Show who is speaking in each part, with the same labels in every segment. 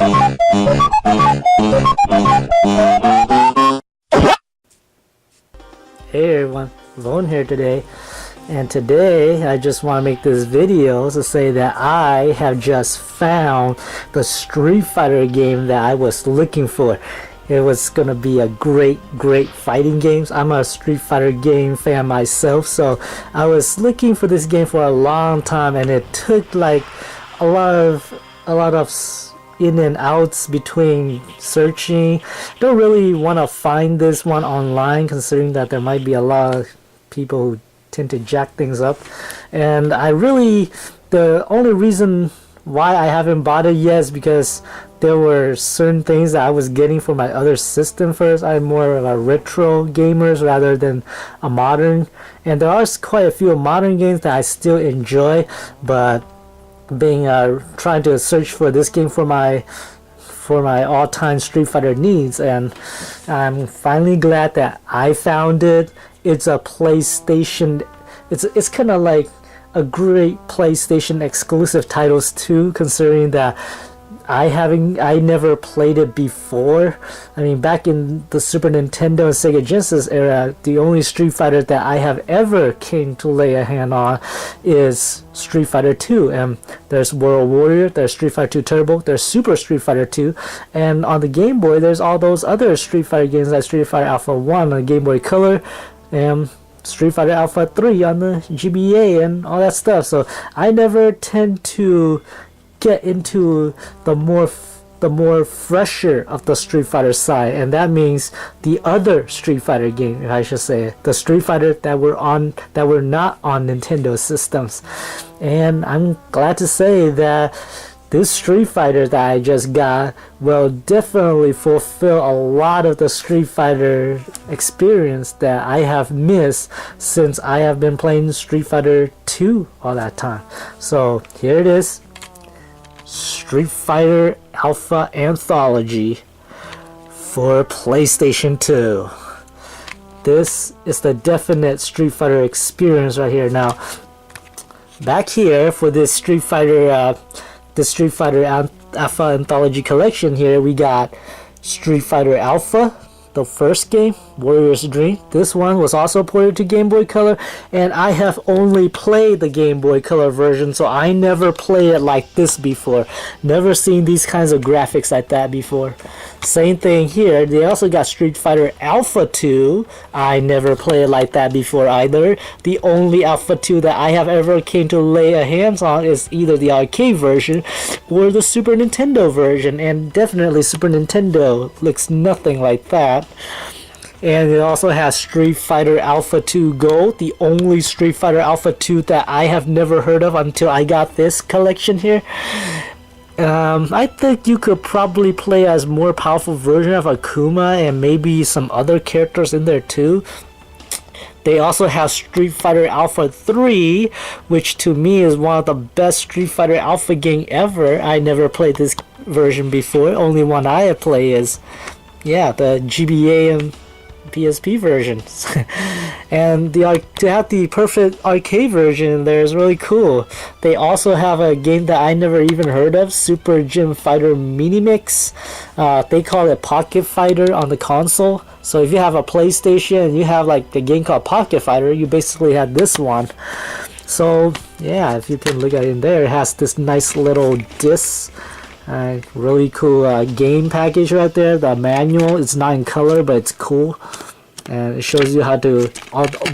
Speaker 1: Hey everyone, Voan here today, and today I just want to make this video to say that I have just found the Street Fighter game that I was looking for. It was gonna be a great fighting game. I'm a Street Fighter game fan myself, so I was looking for this game for a long time, and it took like a lot of in and outs between searching. Don't really want to find this one online, considering that there might be a lot of people who tend to jack things up, and the only reason why I haven't bought it yet is because there were certain things that I was getting for my other system first. I'm more of a retro gamers rather than a modern, and there are quite a few modern games that I still enjoy, but being trying to search for this game for my all-time Street Fighter needs, and I'm finally glad that I found it. It's a PlayStation. It's kind of like a great PlayStation exclusive titles too, considering that I never played it before. I mean, back in the Super Nintendo and Sega Genesis era, the only Street Fighter that I have ever came to lay a hand on is Street Fighter 2. And there's World Warrior, there's Street Fighter 2 Turbo, there's Super Street Fighter 2, and on the Game Boy there's all those other Street Fighter games like Street Fighter Alpha 1 on the Game Boy Color, and Street Fighter Alpha 3 on the GBA and all that stuff. So I never tend to get into the more fresher of the Street Fighter side, and that means the other Street Fighter game, I should say, the Street Fighter that were not on Nintendo systems. And I'm glad to say that this Street Fighter that I just got will definitely fulfill a lot of the Street Fighter experience that I have missed since I have been playing Street Fighter 2 all that time. So here it is, Street Fighter Alpha Anthology for PlayStation 2. This is the definite Street Fighter experience right here. Now, back here for this Street Fighter Alpha Anthology collection here, we got Street Fighter Alpha, the first game, Warrior's Dream. This one was also ported to Game Boy Color, and I have only played the Game Boy Color version, so I never played it like this before. Never seen these kinds of graphics like that before. Same thing here. They also got Street Fighter Alpha 2. I never played it like that before either. The only Alpha 2 that I have ever came to lay a hands on is either the arcade version or the Super Nintendo version, and definitely Super Nintendo looks nothing like that. And it also has Street Fighter Alpha 2 Gold, the only Street Fighter Alpha 2 that I have never heard of until I got this collection here. I think you could probably play as more powerful version of Akuma and maybe some other characters in there too. They also have Street Fighter Alpha 3, which to me is one of the best Street Fighter Alpha game ever. I never played this version before. Only one I have played is, yeah, the GBA and PSP versions. And to have the perfect arcade version there is really cool. They also have a game that I never even heard of, Super Gym Fighter Mini Mix. They call it Pocket Fighter on the console. So if you have a PlayStation and you have like the game called Pocket Fighter, you basically have this one. So yeah, if you can look at it in there, it has this nice little disc. Really cool game package right there. The manual, it's not in color, but it's cool, and it shows you what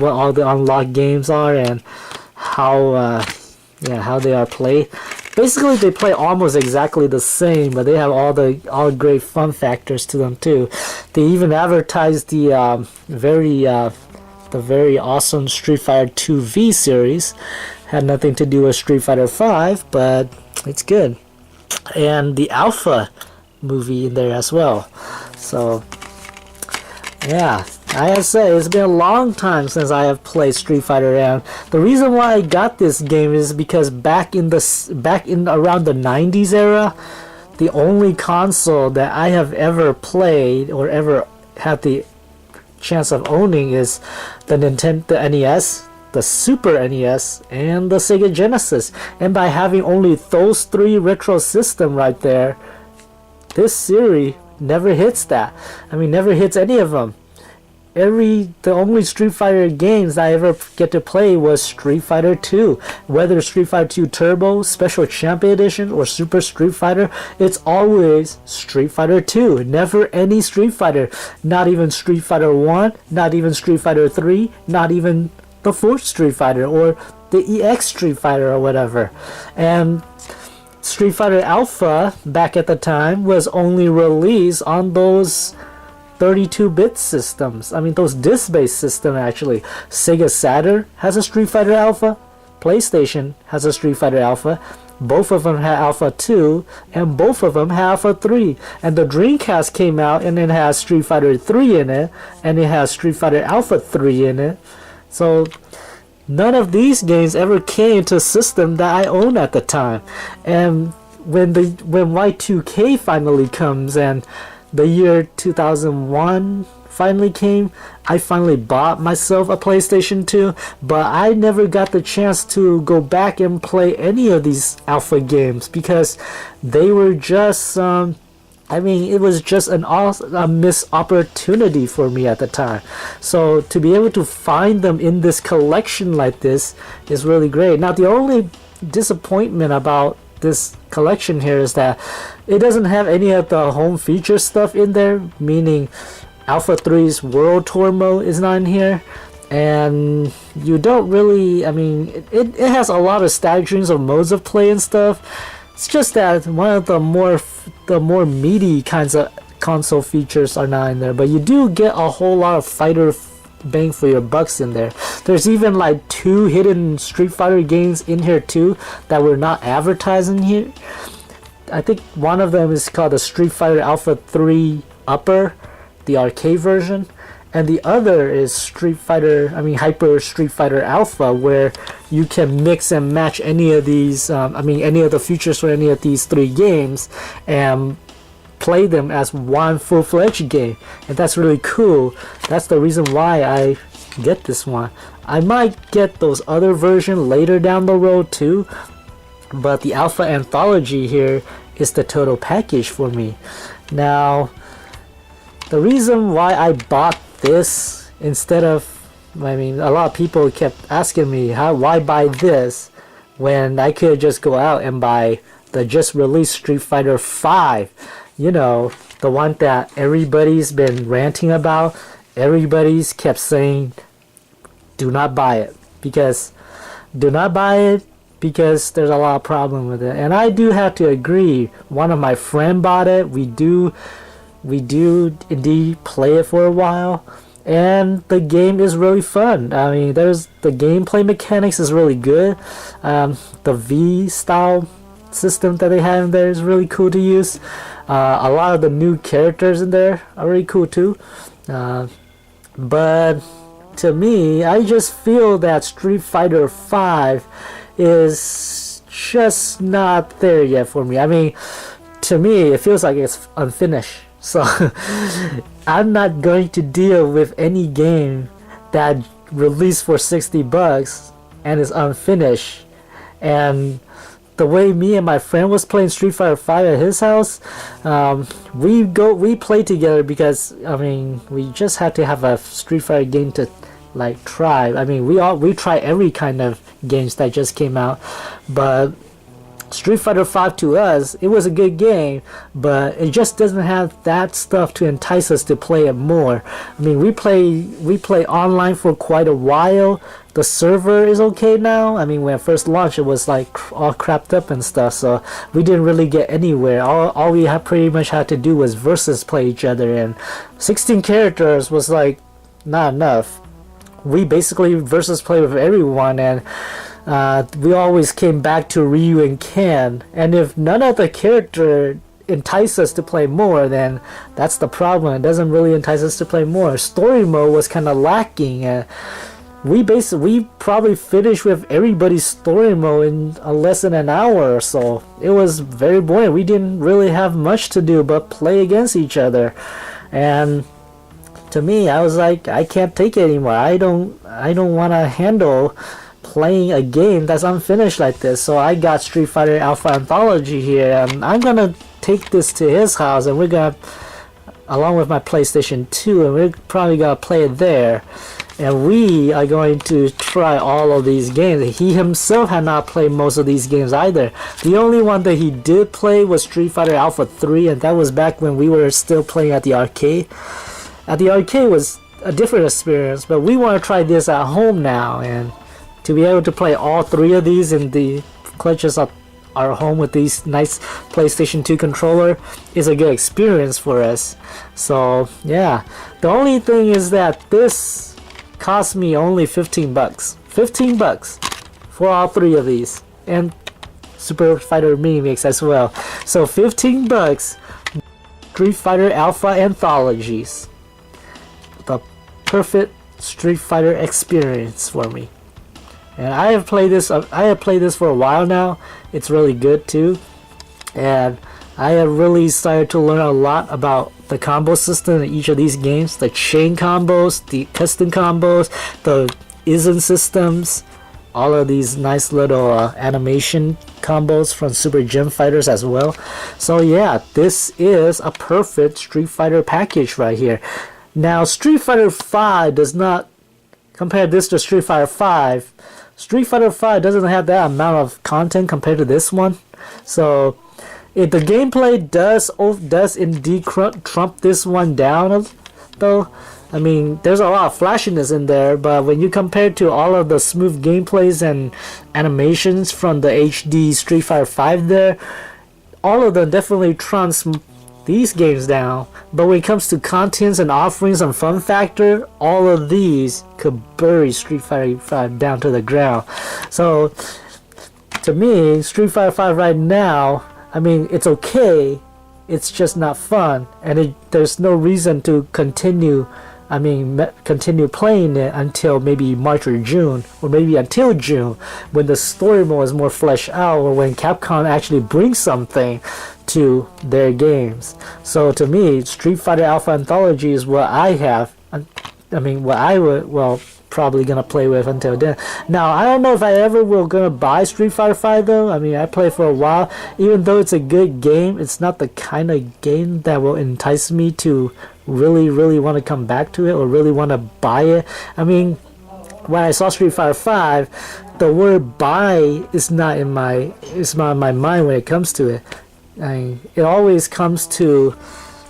Speaker 1: all the unlocked games are and how they are played. Basically, they play almost exactly the same, but they have all great fun factors to them too. They even advertise the very awesome Street Fighter 2 V series. Had nothing to do with Street Fighter 5, but it's good. And the Alpha movie in there as well. So yeah, I have to say it's been a long time since I have played Street Fighter, and the reason why I got this game is because back in around the 90s era, the only console that I have ever played or ever had the chance of owning is the NES, the Super NES, and the Sega Genesis. And by having only those three retro systems right there, this series never hits that. I mean, never hits any of them. The only Street Fighter games I ever get to play was Street Fighter 2. Whether Street Fighter 2 Turbo, Special Champion Edition, or Super Street Fighter, it's always Street Fighter 2. Never any Street Fighter. Not even Street Fighter 1, not even Street Fighter 3, not even the 4th Street Fighter, or the EX Street Fighter, or whatever. And Street Fighter Alpha, back at the time, was only released on those 32-bit systems. I mean, those disc-based systems, actually. Sega Saturn has a Street Fighter Alpha. PlayStation has a Street Fighter Alpha. Both of them had Alpha 2, and both of them had Alpha 3. And the Dreamcast came out, and it has Street Fighter 3 in it, and it has Street Fighter Alpha 3 in it. So none of these games ever came to a system that I owned at the time. And when Y2K finally comes and the year 2001 finally came, I finally bought myself a PlayStation 2, but I never got the chance to go back and play any of these Alpha games because they were just I mean, it was just a missed opportunity for me at the time. So to be able to find them in this collection like this is really great. Now, the only disappointment about this collection here is that it doesn't have any of the home feature stuff in there, meaning Alpha 3's World Tour mode is not in here. And you don't really, I mean, it has a lot of staggerings of modes of play and stuff. It's just that one of the more meaty kinds of console features are not in there, but you do get a whole lot of fighter bang for your bucks in there. There's even like 2 hidden Street Fighter games in here too that were not advertised in here. I think one of them is called the Street Fighter Alpha 3 Upper, the arcade version, and the other is Hyper Street Fighter Alpha, where you can mix and match any of these, any of the features for any of these 3 games and play them as one full-fledged game. And that's really cool. That's the reason why I get this one. I might get those other versions later down the road too, but the Alpha Anthology here is the total package for me. Now, the reason why I bought this instead of, a lot of people kept asking me, why buy this when I could just go out and buy the just released Street Fighter 5, you know, the one that everybody's been ranting about. Everybody's kept saying do not buy it because there's a lot of problem with it. And I do have to agree. One of my friend bought it. We do indeed play it for a while, and the game is really fun. I mean, the gameplay mechanics is really good. The V style system that they have in there is really cool to use. A lot of the new characters in there are really cool too. But to me, I just feel that Street Fighter 5 is just not there yet for me. I mean, to me, it feels like it's unfinished. So I'm not going to deal with any game that released for $60 and is unfinished. And the way me and my friend was playing Street Fighter 5 at his house, we play together because we just had to have a Street Fighter game to like try. I mean, we try every kind of games that just came out, but Street Fighter 5 to us, it was a good game, but it just doesn't have that stuff to entice us to play it more. I mean, we play online for quite a while. The server is okay now. I mean, when it first launched, it was like all crapped up and stuff, so we didn't really get anywhere. All we pretty much had to do was versus play each other, and 16 characters was like not enough. We basically versus play with everyone, and we always came back to Ryu and Ken, and if none of the character entice us to play more, then that's the problem. It doesn't really entice us to play more. Story mode was kind of lacking, and we probably finished with everybody's story mode in less than an hour or so. It was very boring. We didn't really have much to do but play against each other, and to me, I was like, I can't take it anymore. I don't want to handle playing a game that's unfinished like this. So I got Street Fighter Alpha Anthology here, and I'm gonna take this to his house, and we're gonna, along with my PlayStation 2, and we're probably gonna play it there. And we are going to try all of these games. He himself had not played most of these games either. The only one that he did play was Street Fighter Alpha 3, and that was back when we were still playing at the arcade. At the arcade was a different experience, but we want to try this at home now, and to be able to play all 3 of these in the clutches of our home with these nice PlayStation 2 controller is a good experience for us. So yeah, the only thing is that this cost me only 15 bucks. 15 bucks for all 3 of these, and Super Fighter Mini Mix as well. So 15 bucks, Street Fighter Alpha Anthologies. The perfect Street Fighter experience for me. And I have played this for a while now. It's really good too. And I have really started to learn a lot about the combo system in each of these games. The chain combos, the custom combos, the ISN systems, all of these nice little animation combos from Super Gem Fighters as well. So yeah, this is a perfect Street Fighter package right here. Now Street Fighter 5 does not compare this to Street Fighter 5. Street Fighter 5 doesn't have that amount of content compared to this one. So if the gameplay does indeed trump this one down, though, I mean, there's a lot of flashiness in there, but when you compare to all of the smooth gameplays and animations from the HD Street Fighter 5 there, all of them definitely trumps these games down. But when it comes to contents and offerings and fun factor, all of these could bury Street Fighter 5 down to the ground. So to me, Street Fighter 5 right now, I mean, it's okay, it's just not fun, and there's no reason to continue playing it until maybe March or June, or maybe until June, when the story mode is more fleshed out, or when Capcom actually brings something to their games. So to me, Street Fighter Alpha Anthology is what I have, what I would, probably gonna play with until then. Now I don't know if I ever will gonna buy Street Fighter 5 though. I mean, I played for a while. Even though it's a good game, it's not the kind of game that will entice me to really want to come back to it or really want to buy it. I mean, when I saw Street Fighter 5, the word buy is not in my mind when it comes to it. I mean, it always comes to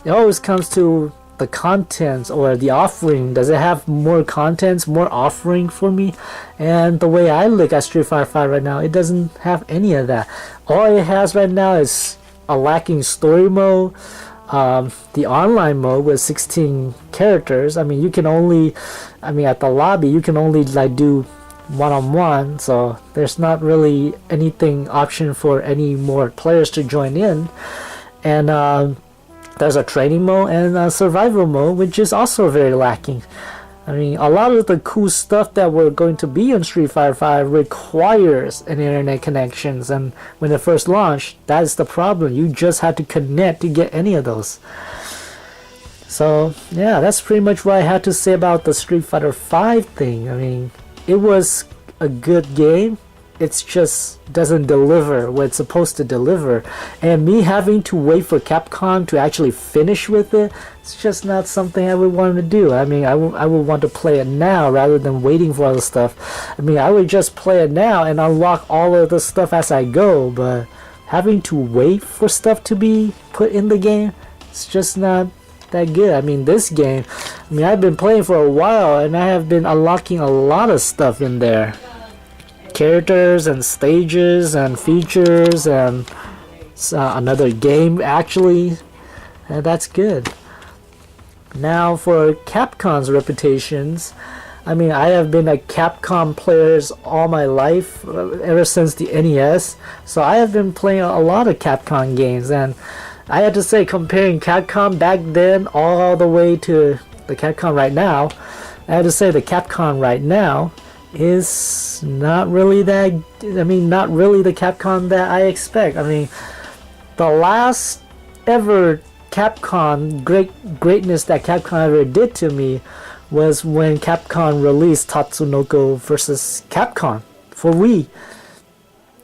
Speaker 1: the contents or the offering. Does it have more contents, more offering for me? And the way I look at Street Fighter 5 right now, it doesn't have any of that. All it has right now is a lacking story mode, the online mode with 16 characters. I mean, at the lobby you can only like do one-on-one, so there's not really anything option for any more players to join in. And there's a training mode and a survival mode, which is also very lacking. I mean, a lot of the cool stuff that were going to be in Street Fighter 5 requires an internet connections, and when it first launched, that is the problem. You just had to connect to get any of those. So yeah, that's pretty much what I had to say about the Street Fighter 5 thing. I mean, it was a good game. It just doesn't deliver what it's supposed to deliver, and me having to wait for Capcom to actually finish with it, it's just not something I would want to do. I mean, I would want to play it now rather than waiting for other stuff. I mean, I would just play it now and unlock all of the stuff as I go, but having to wait for stuff to be put in the game, it's just not that good. I mean, this game, I've been playing for a while and I have been unlocking a lot of stuff in there. Characters and stages and features and another game actually, and that's good. Now for Capcom's reputations, I mean, I have been a Capcom player all my life, ever since the NES, so I have been playing a lot of Capcom games, and I have to say, comparing Capcom back then all the way to the Capcom right now, I have to say the Capcom right now is not really the Capcom that I expect. I mean, the last ever Capcom greatness that Capcom ever did to me was when Capcom released Tatsunoko vs. Capcom for Wii,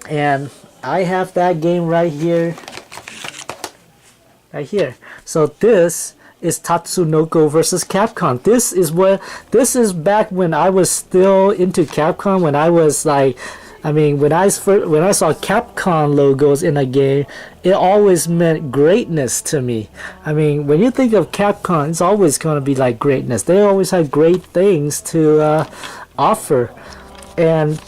Speaker 1: and I have that game right here. right here. So this is Tatsunoko versus Capcom. This is back when I was still into Capcom, when I was like, I mean, when I saw Capcom logos in a game, it always meant greatness to me. I mean, when you think of Capcom, it's always going to be like greatness. They always have great things to offer. And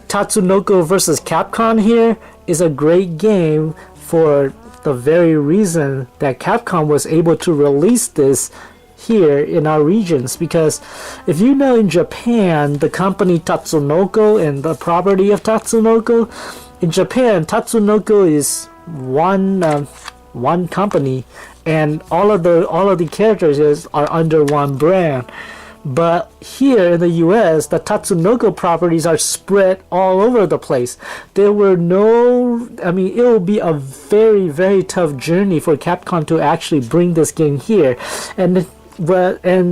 Speaker 1: Tatsunoko versus Capcom here is a great game for the very reason that Capcom was able to release this here in our regions, because if you know, in Japan, the company Tatsunoko and the property of Tatsunoko, in Japan, Tatsunoko is one company, and all of the characters are under one brand. But here in the US, the Tatsunoko properties are spread all over the place. There were no, I mean, it will be a very, very tough journey for Capcom to actually bring this game here and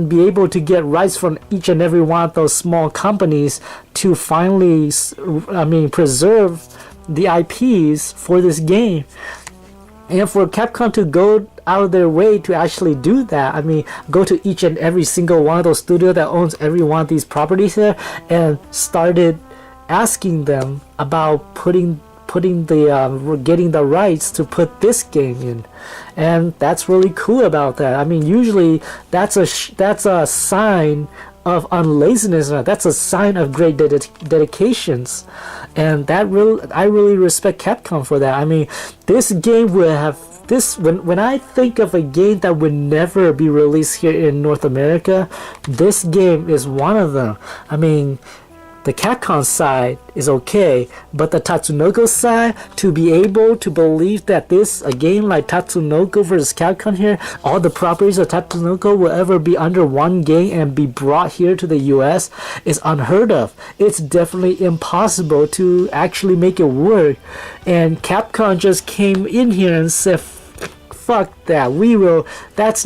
Speaker 1: be able to get rights from each and every one of those small companies to finally, I mean, preserve the IPs for this game. And for Capcom to go out of their way to actually do that, I mean, go to each and every single one of those studios that owns every one of these properties here and started asking them about getting the rights to put this game in. And that's really cool about that. I mean, usually that's a sign of unlaziness. That's a sign of great dedications, and I really respect Capcom for that. I mean, this game will have this. When I think of a game that would never be released here in North America, this game is one of them. I mean, the Capcom side is okay, but the Tatsunoko side, to be able to believe that a game like Tatsunoko versus Capcom here, all the properties of Tatsunoko will ever be under one game and be brought here to the US is unheard of. It's definitely impossible to actually make it work. And Capcom just came in here and said, fuck that, that's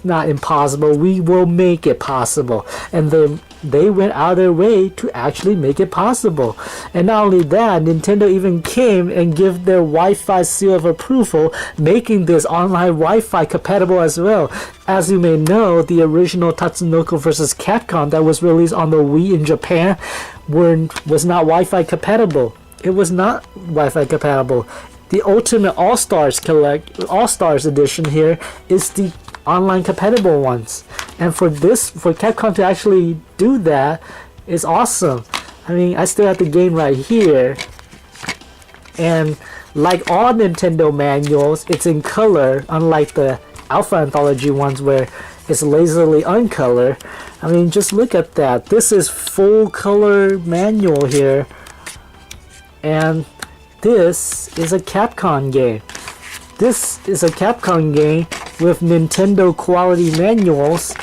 Speaker 1: not impossible, we will make it possible. And they went out of their way to actually make it possible. And not only that, Nintendo even came and gave their Wi-Fi seal of approval, making this online Wi-Fi compatible as well. As you may know, the original Tatsunoko vs. Capcom that was released on the Wii in Japan was not Wi-Fi compatible. It was not Wi-Fi compatible. The Ultimate All-Stars edition here is the online compatible ones, and for Capcom to actually do that is awesome. I mean, I still have the game right here, and like all Nintendo manuals, it's in color, unlike the Alpha Anthology ones where it's lazily uncolor. I mean, just look at that. This is full color manual here, and this is a Capcom game. This is a Capcom game with Nintendo quality manuals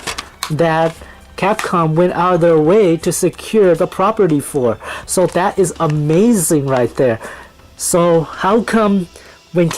Speaker 1: that Capcom went out of their way to secure the property for. So that is amazing right there. So how come when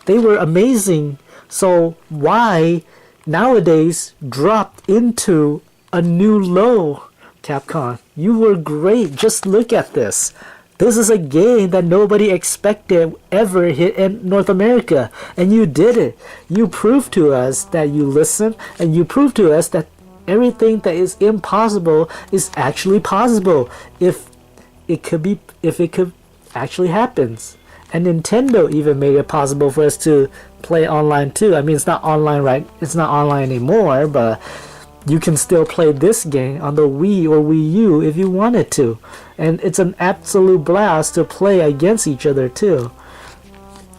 Speaker 1: they were amazing, so why nowadays dropped into a new low? Capcom, you were great. Just look at this. This is a game that nobody expected ever hit in North America, and you did it. You proved to us that you listen, and you proved to us that everything that is impossible is actually possible if it could actually happens. And Nintendo even made it possible for us to play online too. I mean, it's not online, right? It's not online anymore, but you can still play this game on the Wii or Wii U if you wanted to. And it's an absolute blast to play against each other too.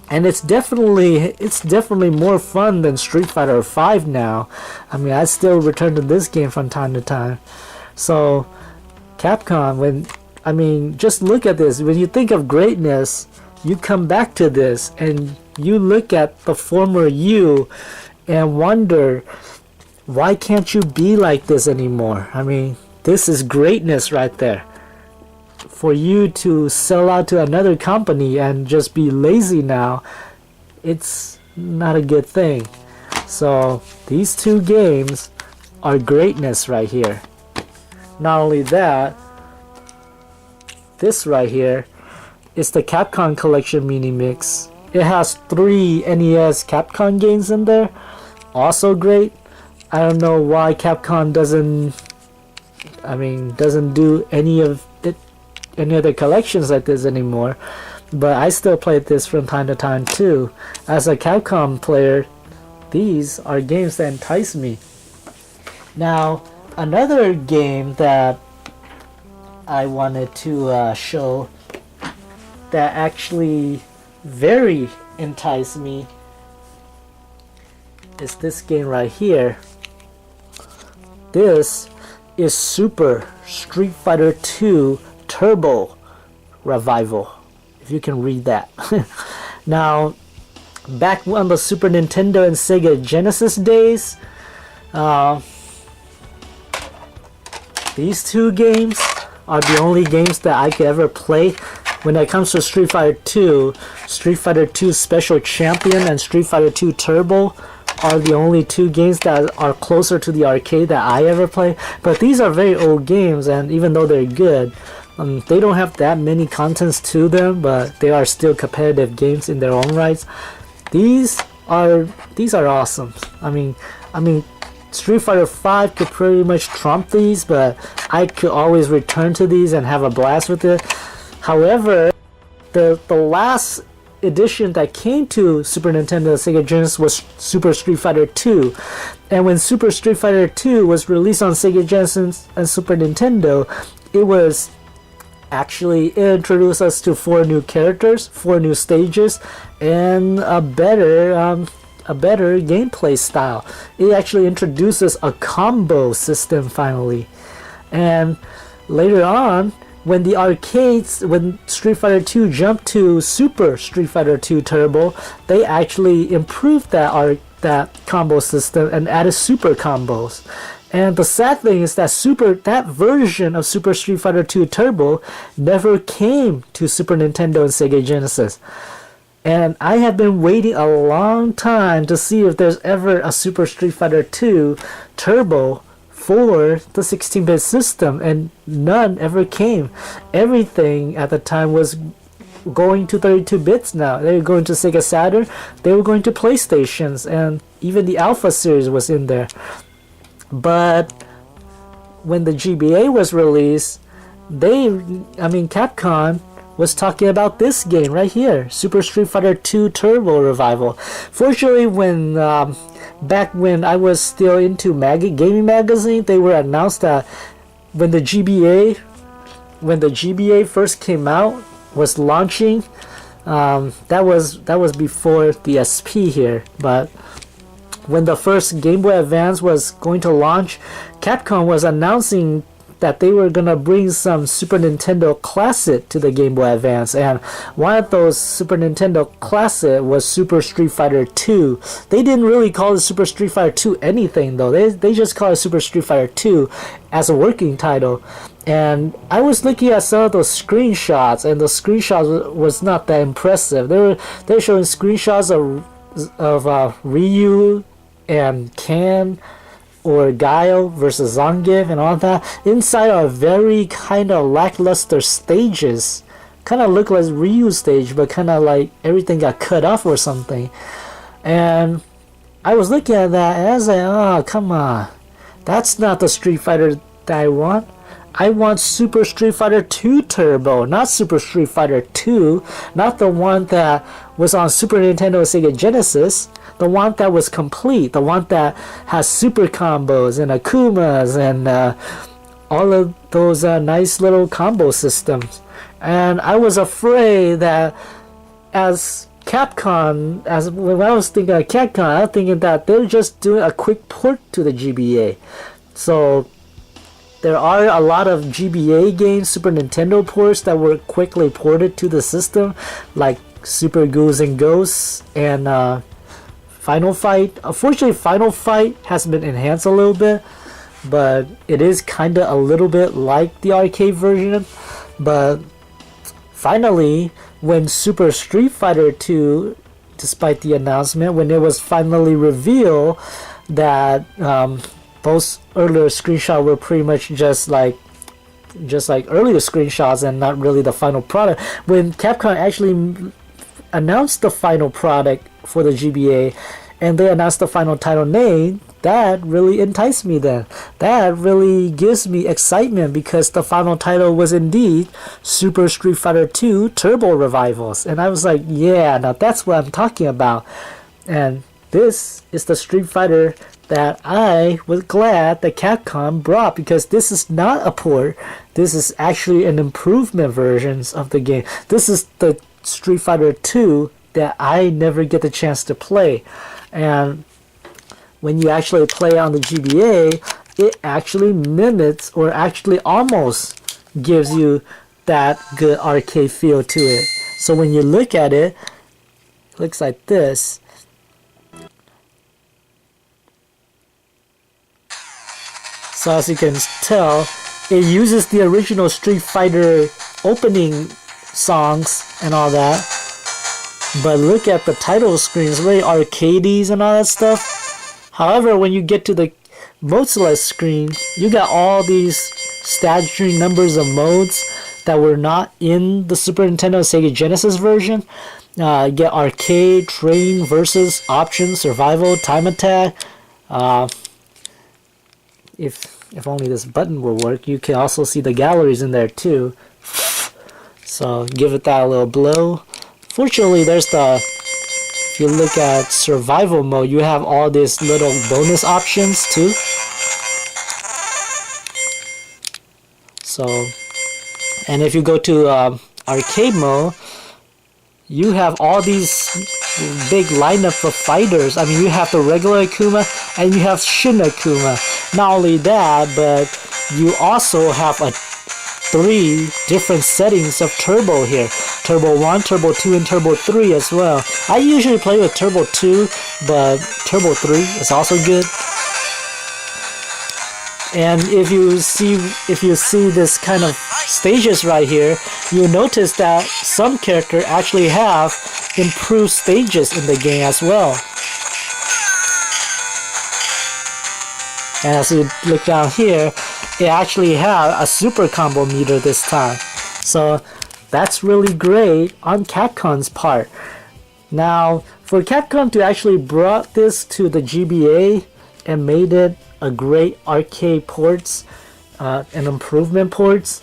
Speaker 1: And it's definitely more fun than Street Fighter V now. I mean, I still return to this game from time to time. So Capcom, just look at this. When you think of greatness, you come back to this and you look at the former you and wonder, why can't you be like this anymore? I mean, this is greatness right there. For you to sell out to another company and just be lazy now, it's not a good thing. So these two games are greatness right here. Not only that, this right here is the Capcom Collection Mini Mix, It has 3 NES Capcom games in there. Also great. I don't know why Capcom doesn't do any other collections like this anymore. But I still play this from time to time too. As a Capcom player, these are games that entice me. Now, another game that I wanted to show that actually very enticed me is this game right here. This is Super Street Fighter 2 Turbo Revival, if you can read that. Now, back on the Super Nintendo and Sega Genesis days, these 2 games are the only games that I could ever play. When it comes to Street Fighter 2, Street Fighter 2 Special Champion and Street Fighter 2 Turbo are the only 2 games that are closer to the arcade that I ever play. But these are very old games, and even though they're good, they don't have that many contents to them, but they are still competitive games in their own rights. These are awesome. I mean, Street Fighter 5 could pretty much trump these, but I could always return to these and have a blast with it. However, the last edition that came to Super Nintendo and Sega Genesis was Super Street Fighter 2. And when Super Street Fighter 2 was released on Sega Genesis and Super Nintendo, it introduced us to 4 new characters, 4 new stages, and a better gameplay style. It actually introduces a combo system finally. And later on, when Street Fighter 2 jumped to Super Street Fighter 2 Turbo, they actually improved that combo system and added super combos. And the sad thing is that version of Super Street Fighter 2 Turbo never came to Super Nintendo and Sega Genesis. And I have been waiting a long time to see if there's ever a Super Street Fighter 2 Turbo for the 16-bit system, and none ever came. Everything at the time was going to 32 bits now. They were going to Sega Saturn, they were going to PlayStations, and even the Alpha series was in there. But when the GBA was released, Capcom was talking about this game right here, Super Street Fighter 2 Turbo Revival. Fortunately, back when I was still into gaming magazine, they were announced that when the GBA first came out, was launching, that was before the SP here. But when the first Game Boy Advance was going to launch, Capcom was announcing that they were gonna bring some Super Nintendo Classic to the Game Boy Advance, and one of those Super Nintendo Classic was Super Street Fighter 2. They didn't really call it Super Street Fighter 2 anything though. They just called it Super Street Fighter 2 as a working title. And I was looking at some of those screenshots, and the screenshots was not that impressive. They're showing screenshots of Ryu and Ken or Guile versus Zangief and all that. Inside are very kind of lackluster stages. Kind of look like Ryu's stage, but kind of like everything got cut off or something. And I was looking at that and I was like, oh, come on. That's not the Street Fighter that I want. I want Super Street Fighter 2 Turbo, not Super Street Fighter 2, not the one that was on Super Nintendo and Sega Genesis. The one that was complete, the one that has super combos and Akumas and all of those nice little combo systems. And I was afraid that when I was thinking of Capcom, I was thinking that they're just doing a quick port to the GBA. So there are a lot of GBA games, Super Nintendo ports that were quickly ported to the system, like Super Ghouls and Ghosts and Final Fight. Unfortunately, Final Fight has been enhanced a little bit, but it is kind of a little bit like the arcade version. But finally, when Super Street Fighter 2, despite the announcement, when it was finally revealed that both earlier screenshots were pretty much just like earlier screenshots and not really the final product, when Capcom actually announced the final product for the GBA and they announced the final title name, that really enticed me then. That really gives me excitement because the final title was indeed Super Street Fighter 2 Turbo Revivals. And I was like, yeah, now that's what I'm talking about. And this is the Street Fighter that I was glad that Capcom brought, because this is not a port. This is actually an improvement version of the game. This is the Street Fighter 2 that I never get the chance to play. And when you actually play on the GBA, it actually mimics, or actually almost gives you that good arcade feel to it. So when you look at it, it looks like this. So as you can tell, it uses the original Street Fighter opening songs and all that. But look at the title screen, it's very arcadey and all that stuff. However, when you get to the mode select screen, you got all these staggering numbers of modes that were not in the Super Nintendo Sega Genesis version. You get arcade, train, versus, options, survival, time attack. If only this button will work, you can also see the galleries in there too. So give it that little blow. Fortunately, there's the, if you look at survival mode, you have all these little bonus options too. So, and if you go to arcade mode, you have all these big lineup of fighters. I mean, you have the regular Akuma and you have Shin Akuma. Not only that, but you also have 3 different settings of Turbo here. Turbo 1, Turbo 2, and Turbo 3 as well. I usually play with Turbo 2, but Turbo 3 is also good. And if you see this kind of stages right here, you'll notice that some characters actually have improved stages in the game as well. And as you look down here, it actually has a super combo meter this time. So that's really great on Capcom's part. Now, for Capcom to actually brought this to the GBA and made it a great arcade ports and improvement ports,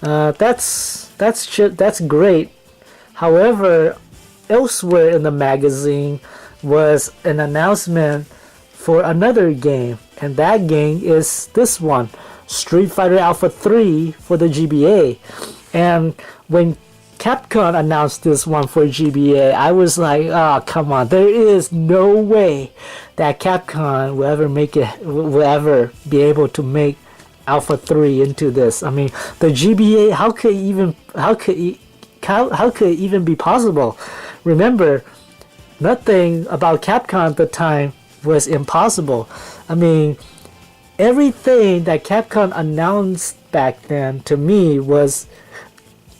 Speaker 1: that's great. However, elsewhere in the magazine was an announcement for another game, and that game is this one, Street Fighter Alpha 3 for the GBA. And when Capcom announced this one for GBA, I was like, oh, come on, there is no way that Capcom will ever be able to make Alpha 3 into this. I mean, the GBA, how could it even be possible? Remember, nothing about Capcom at the time was impossible. I mean, everything that Capcom announced back then to me was,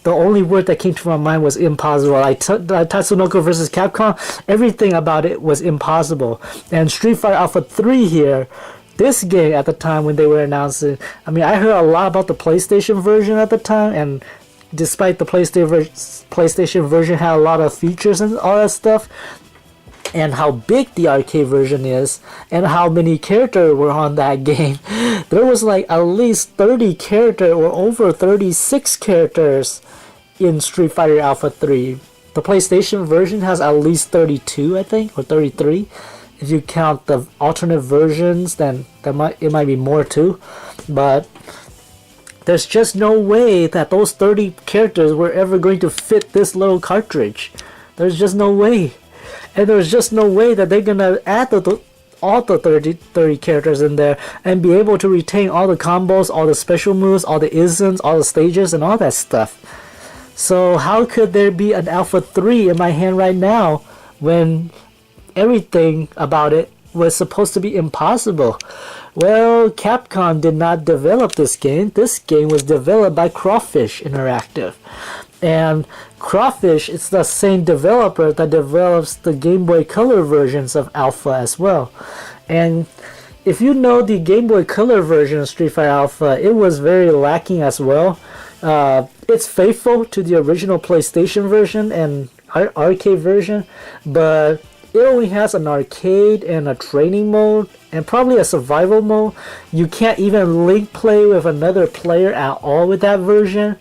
Speaker 1: the only word that came to my mind was impossible. Like Tatsunoko versus Capcom, everything about it was impossible. And Street Fighter Alpha 3 here, this game at the time when they were announcing, I mean, I heard a lot about the PlayStation version at the time, and despite the PlayStation version had a lot of features and all that stuff, and how big the arcade version is, and how many characters were on that game, there was like at least 30 characters or over 36 characters in Street Fighter Alpha 3. The PlayStation version has at least 32, I think, or 33. If you count the alternate versions, then it might be more too. But there's just no way that those 30 characters were ever going to fit this little cartridge. There's just no way. And there's just no way that they're gonna add all the 30 characters in there and be able to retain all the combos, all the special moves, all the isms, all the stages, and all that stuff. So how could there be an Alpha 3 in my hand right now when everything about it was supposed to be impossible? Well, Capcom did not develop this game. This game was developed by Crawfish Interactive. And Crawfish is the same developer that develops the Game Boy Color versions of Alpha as well. And if you know the Game Boy Color version of Street Fighter Alpha, it was very lacking as well. It's faithful to the original PlayStation version, and arcade version, but it only has an arcade and a training mode and probably a survival mode. You can't even link play with another player at all with that version,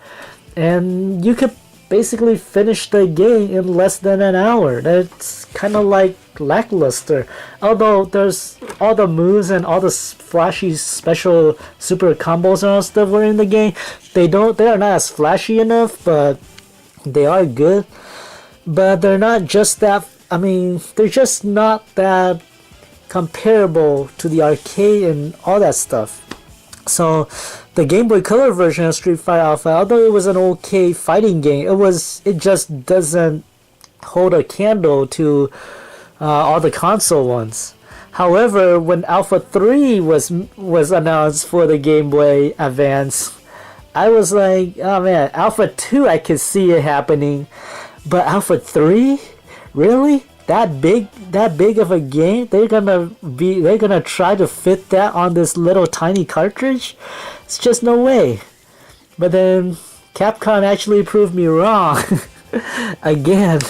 Speaker 1: and you could basically finish the game in less than an hour. That's kind of like lackluster. Although there's all the moves and all the flashy special super combos and all stuff were in the game, they are not as flashy enough, but they are good. But they're not just that. I mean, they're just not that comparable to the arcade and all that stuff. So the Game Boy Color version of Street Fighter Alpha, although it was an okay fighting game, it just doesn't hold a candle to all the console ones. However, when Alpha 3 was announced for the Game Boy Advance, I was like, oh man, Alpha 2 I could see it happening, but Alpha 3? Really? That big of a game? They're gonna try to fit that on this little tiny cartridge? It's just no way. But then Capcom actually proved me wrong again.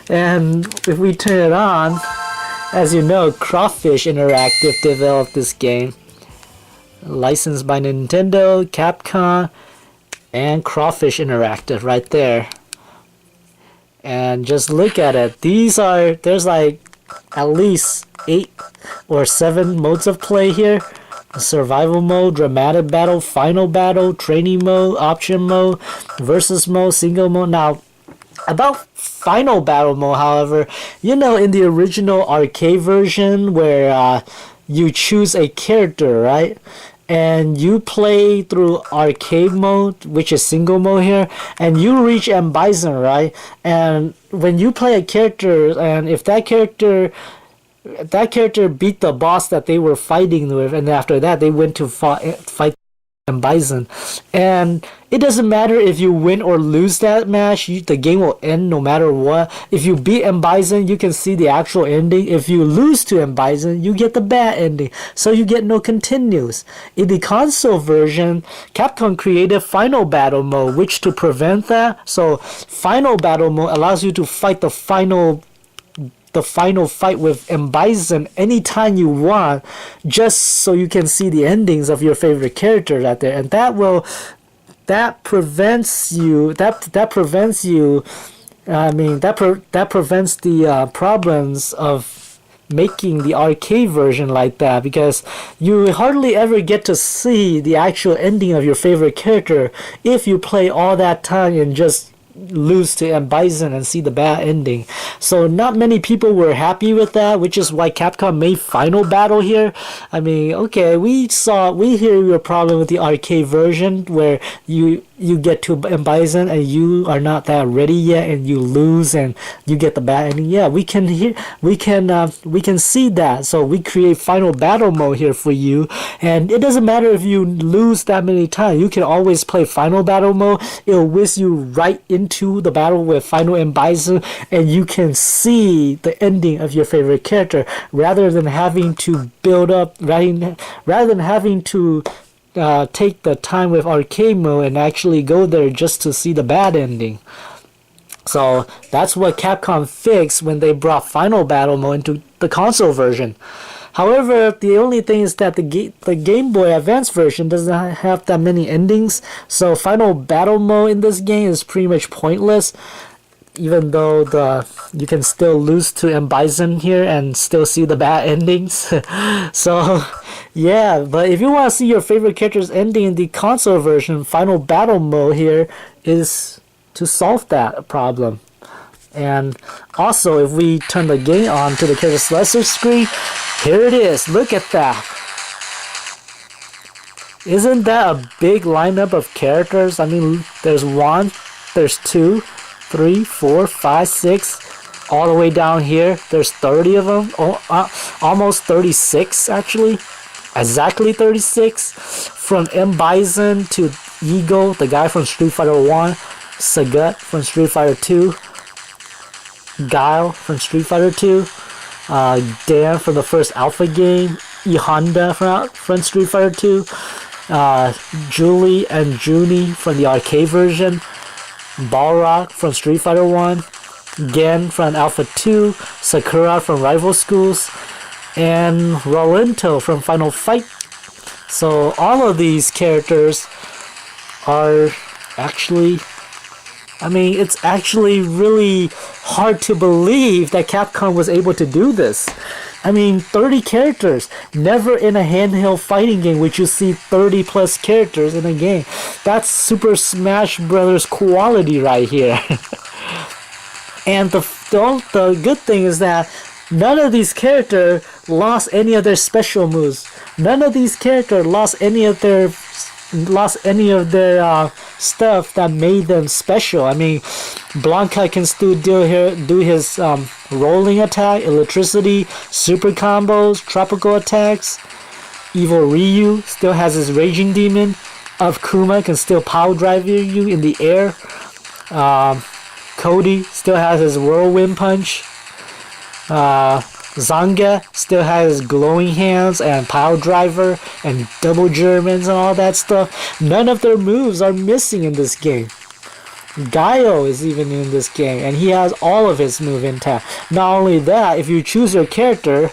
Speaker 1: And if we turn it on, as you know, Crawfish Interactive developed this game. Licensed by Nintendo, Capcom, and Crawfish Interactive right there. And just look at it. There's like at least 8 or 7 modes of play here. Survival mode, dramatic battle, final battle, training mode, option mode, versus mode, single mode. Now, about final battle mode, however, you know, in the original arcade version where you choose a character, right? And you play through arcade mode, which is single mode here, and you reach M. Bison, right? And when you play a character, and if that character beat the boss that they were fighting with, and after that they went to fight M. Bison, and it doesn't matter if you win or lose that match, the game will end no matter what. If you beat M. Bison, you can see the actual ending. If you lose to M. Bison, you get the bad ending, so you get no continues. In the console version, Capcom created Final Battle Mode, which to prevent that, so Final Battle Mode allows you to fight the final fight with M. Bison anytime you want, just so you can see the endings of your favorite characters out there, and that prevents the problems of making the arcade version like that, because you hardly ever get to see the actual ending of your favorite character if you play all that time and just lose to M. Bison and see the bad ending. So not many people were happy with that, which is why Capcom made Final Battle here. I mean, okay, we hear your problem with the arcade version where you get to M. Bison and you are not that ready yet and you lose and you get the bad ending. Yeah, we can see that. So we create Final Battle Mode here for you, and it doesn't matter if you lose that many times. You can always play Final Battle Mode. It'll whiz you right into the battle with Final M. Bison, and you can see the ending of your favorite character rather than having to build up, rather than having to take the time with arcade mode and actually go there just to see the bad ending. So that's what Capcom fixed when they brought Final Battle Mode into the console version. However, the only thing is that the Game Boy Advance version doesn't have that many endings, so Final Battle Mode in this game is pretty much pointless, even though you can still lose to M. Bison here and still see the bad endings. So yeah, but if you want to see your favorite character's ending in the console version, Final Battle Mode here is to solve that problem. And also, if we turn the game on to the character selection screen, here it is. Look at that. Isn't that a big lineup of characters? I mean, there's 1, there's 2, 3, 4, 5, 6, all the way down here. There's 30 of them. Almost 36 actually. Exactly 36. From M. Bison to Eagle, the guy from Street Fighter 1, Sagat from Street Fighter 2, Guile from Street Fighter 2, Dan from the first Alpha game, E. Honda from Street Fighter 2, Julie and Junie from the arcade version, Balrog from Street Fighter 1, Gen from Alpha 2, Sakura from Rival Schools, and Rolento from Final Fight. So all of these characters are actually, I mean, it's actually really hard to believe that Capcom was able to do this. I mean, 30 characters. Never in a handheld fighting game would you see 30 plus characters in a game. That's Super Smash Brothers quality right here. And the good thing is that none of these characters lost any of their special moves. None of these characters lost any of their stuff that made them special. I mean, Blanca can still do his rolling attack, electricity, super combos, tropical attacks. Evil Ryu still has his raging demon. Of Kuma can still power drive you in the air. Cody still has his whirlwind punch. Zanga still has glowing hands and power driver and double Germans and all that stuff. None of their moves are missing in this game. Gaio is even in this game, and he has all of his move intact. Not only that, if you choose your character,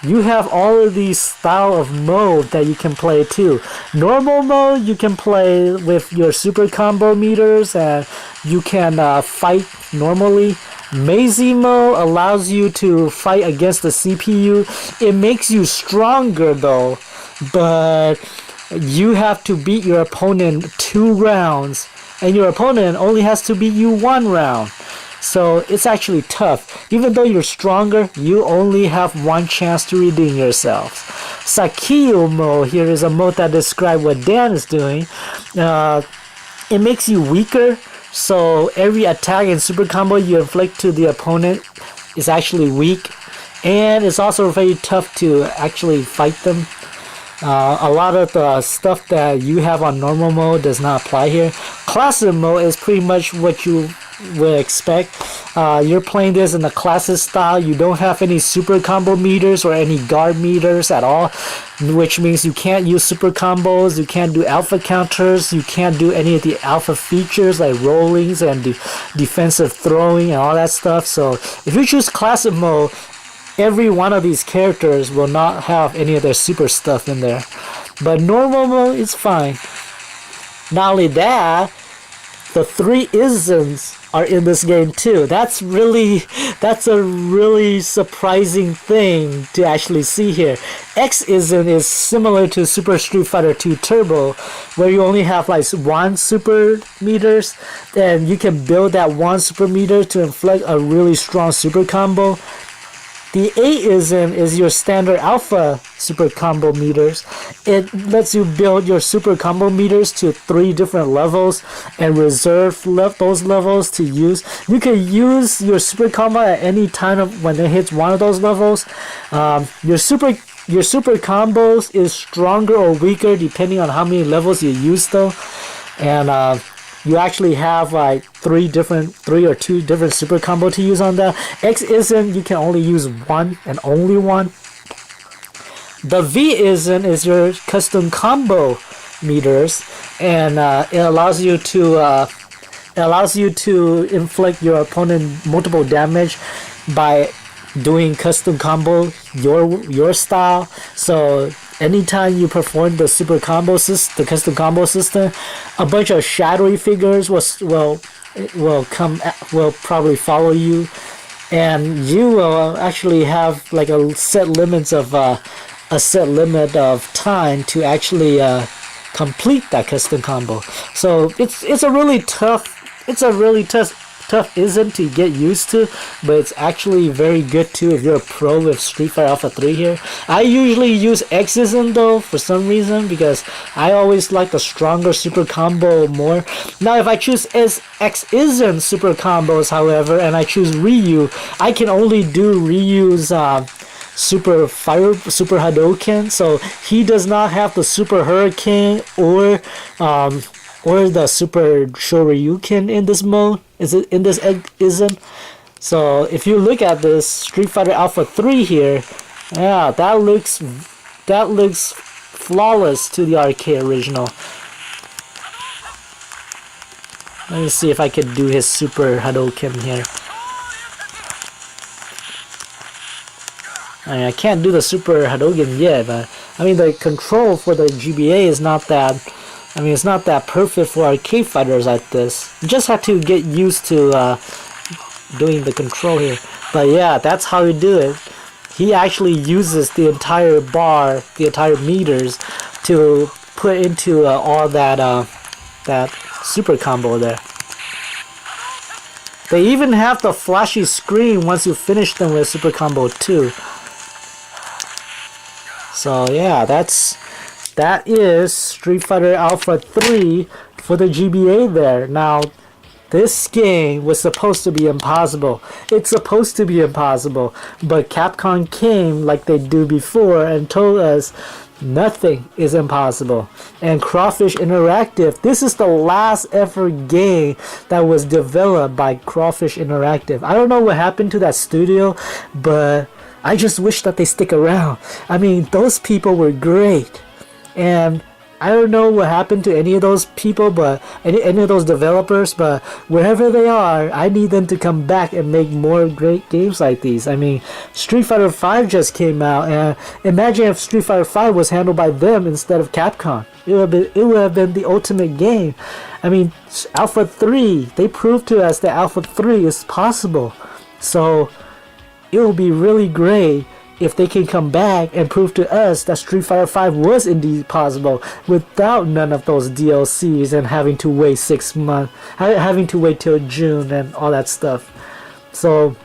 Speaker 1: you have all of these style of mode that you can play too. Normal mode, you can play with your super combo meters and you can fight normally. Mazy mode allows you to fight against the CPU. It makes you stronger though, but you have to beat your opponent 2 rounds, and your opponent only has to beat you 1 round. So it's actually tough. Even though you're stronger, you only have 1 chance to redeem yourself. Sakio mode here is a mode that describes what Dan is doing. It makes you weaker. So every attack and super combo you inflict to the opponent is actually weak, and it's also very tough to actually fight them. A lot of the stuff that you have on normal mode does not apply here. Classic mode is pretty much what you would expect. You're playing this in the classic style. You don't have any super combo meters or any guard meters at all, which means you can't use super combos, you can't do alpha counters, you can't do any of the alpha features like rollings and defensive throwing and all that stuff. So if you choose classic mode, every one of these characters will not have any of their super stuff in there. But normal mode is fine. Not only that, the 3 isms are in this game too. That's a really surprising thing to actually see here. X-ism is similar to Super Street Fighter 2 Turbo, where you only have like 1 super meters, and you can build that 1 super meter to inflict a really strong super combo. The A-ism is your standard alpha super combo meters. It lets you build your super combo meters to 3 different levels and reserve those levels to use. You can use your super combo at any time when it hits one of those levels. Your super combos is stronger or weaker depending on how many levels you use though. And you actually have like 3 or 2 different super combo to use on that. X-ism, you can only use 1 and only 1. The V-ism is your custom combo meters, and it allows you to inflict your opponent multiple damage by doing custom combo your style. So anytime you perform the the custom combo system, a bunch of shadowy figures will probably follow you, and you will actually have like a set limit of time to actually complete that custom combo. So it's a really tough ism to get used to, but it's actually very good too if you're a pro with Street Fighter Alpha 3 here. I usually use X-ism though for some reason, because I always like the stronger super combo more. Now if I choose X-ism super combos, however, and I choose Ryu, I can only do Ryu's super Hadouken, so he does not have the super Hurricane or the super Shoryuken in this mode. Is it in this ism? So if you look at this Street Fighter Alpha 3 here, yeah, that looks flawless to the arcade original. Let me see if I could do his super Hadouken here. I can't do the super Hadouken yet, but I mean the control for the GBA is not that. I mean it's not that perfect for arcade fighters like this. You just have to get used to doing the control here. But yeah, that's how you do it. He actually uses the entire bar, the entire meters, to put into all that that super combo there. They even have the flashy screen once you finish them with super combo 2. So yeah, that is Street Fighter Alpha 3 for the GBA there. Now, this game was supposed to be impossible. It's supposed to be impossible, but Capcom came like they do before and told us nothing is impossible. And Crawfish Interactive, this is the last ever game that was developed by Crawfish Interactive. I don't know what happened to that studio, but I just wish that they stick around. I mean, those people were great. And I don't know what happened to any of those people, but any of those developers, but wherever they are, I need them to come back and make more great games like these. I mean, Street Fighter V just came out, and imagine if Street Fighter V was handled by them instead of Capcom. It would have been the ultimate game. I mean, Alpha 3, they proved to us that Alpha 3 is possible. So it will be really great if they can come back and prove to us that Street Fighter V was indeed possible without none of those DLCs and having to wait 6 months, having to wait till June and all that stuff. So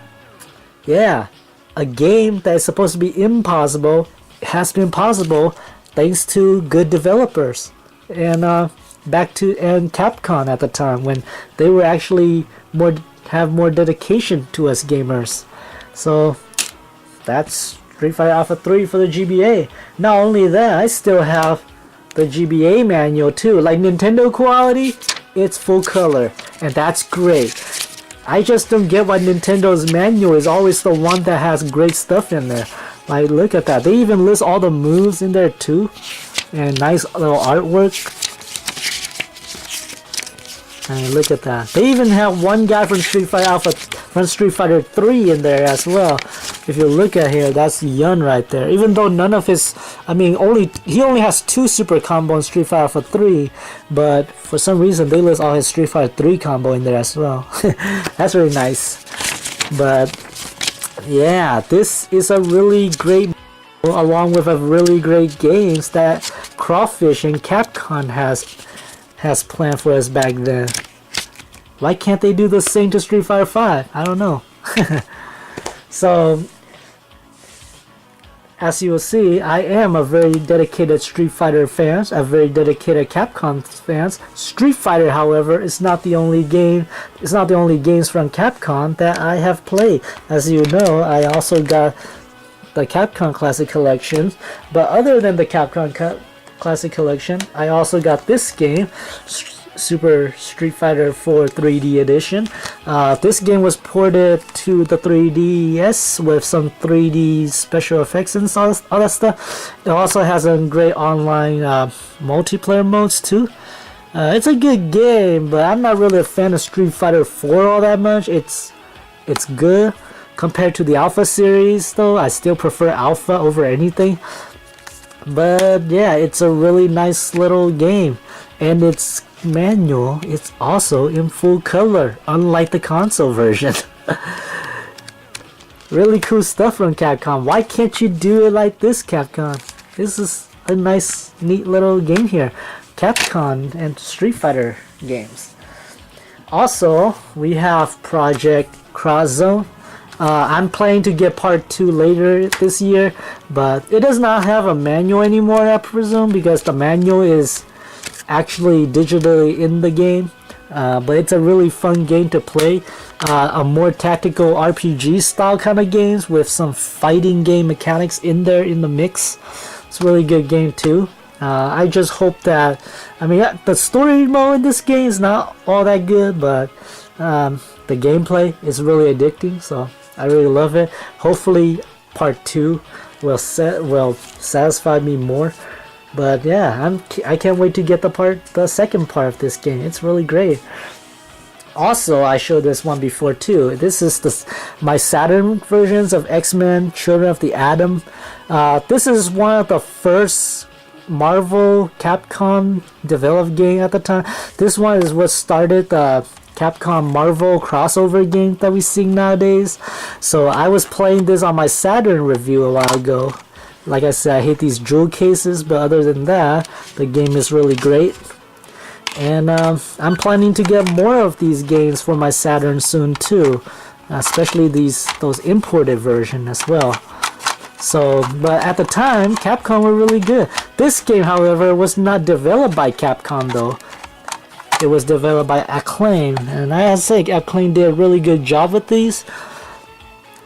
Speaker 1: yeah, a game that is supposed to be impossible has been possible thanks to good developers and Capcom at the time, when they were actually have more dedication to us gamers. So that's Street Fighter Alpha 3 for the GBA. Not only that, I still have the GBA manual too. Like Nintendo quality, it's full color, and that's great. I just don't get why Nintendo's manual is always the one that has great stuff in there. Like, look at that. They even list all the moves in there too, and nice little artwork. And look at that. They even have one guy from Street Fighter 3 in there as well. If you look at here, that's Yun right there. Even though none of his, I mean, he only has 2 super combo in Street Fighter Alpha 3, but for some reason they list all his Street Fighter 3 combo in there as well. That's really nice. But yeah, this is a really great, along with a really great games that Crawfish and Capcom has planned for us back then. Why can't they do the same to Street Fighter V? I don't know. So, as you will see, I am a very dedicated Street Fighter fan, a very dedicated Capcom fans. Street Fighter, however, is not the only game. It's not the only games from Capcom that I have played. As you know, I also got the Capcom Classic Collection. But other than the Capcom Classic Collection, I also got this game, Super Street Fighter 4 3D Edition. This game was ported to the 3DS with some 3D special effects and all that stuff. It also has some great online multiplayer modes too. It's a good game, but I'm not really a fan of Street Fighter 4 all that much. It's good compared to the Alpha series though. I still prefer Alpha over anything. But yeah, it's a really nice little game, and its manual is also in full color, unlike the console version. Really cool stuff from Capcom. Why can't you do it like this, Capcom? This is a nice, neat little game here. Capcom and Street Fighter games. Also, we have Project Cross Zone. I'm planning to get part 2 later this year, but it does not have a manual anymore, I presume, because the manual is actually digitally in the game. But it's a really fun game to play. A more tactical RPG style kind of games with some fighting game mechanics in there in the mix. It's a really good game too. I just hope that, I mean, the story mode in this game is not all that good, but the gameplay is really addicting, so I really love it. Hopefully part 2 will satisfy me more. But yeah, I can't wait to get the second part of this game. It's really great. also, I showed this one before too. This is my Saturn versions of X-Men Children of the Atom. This is one of the first Marvel Capcom developed game at the time. This one is what started the Capcom Marvel crossover game that we see nowadays. So I was playing this on my Saturn review a while ago. Like I said, I hate these jewel cases, but other than that, the game is really great. And I'm planning to get more of these games for my Saturn soon too, especially those imported version as well. So, but at the time, Capcom were really good. This game, however, was not developed by Capcom though. It was developed by Acclaim, and I have to say, Acclaim did a really good job with these.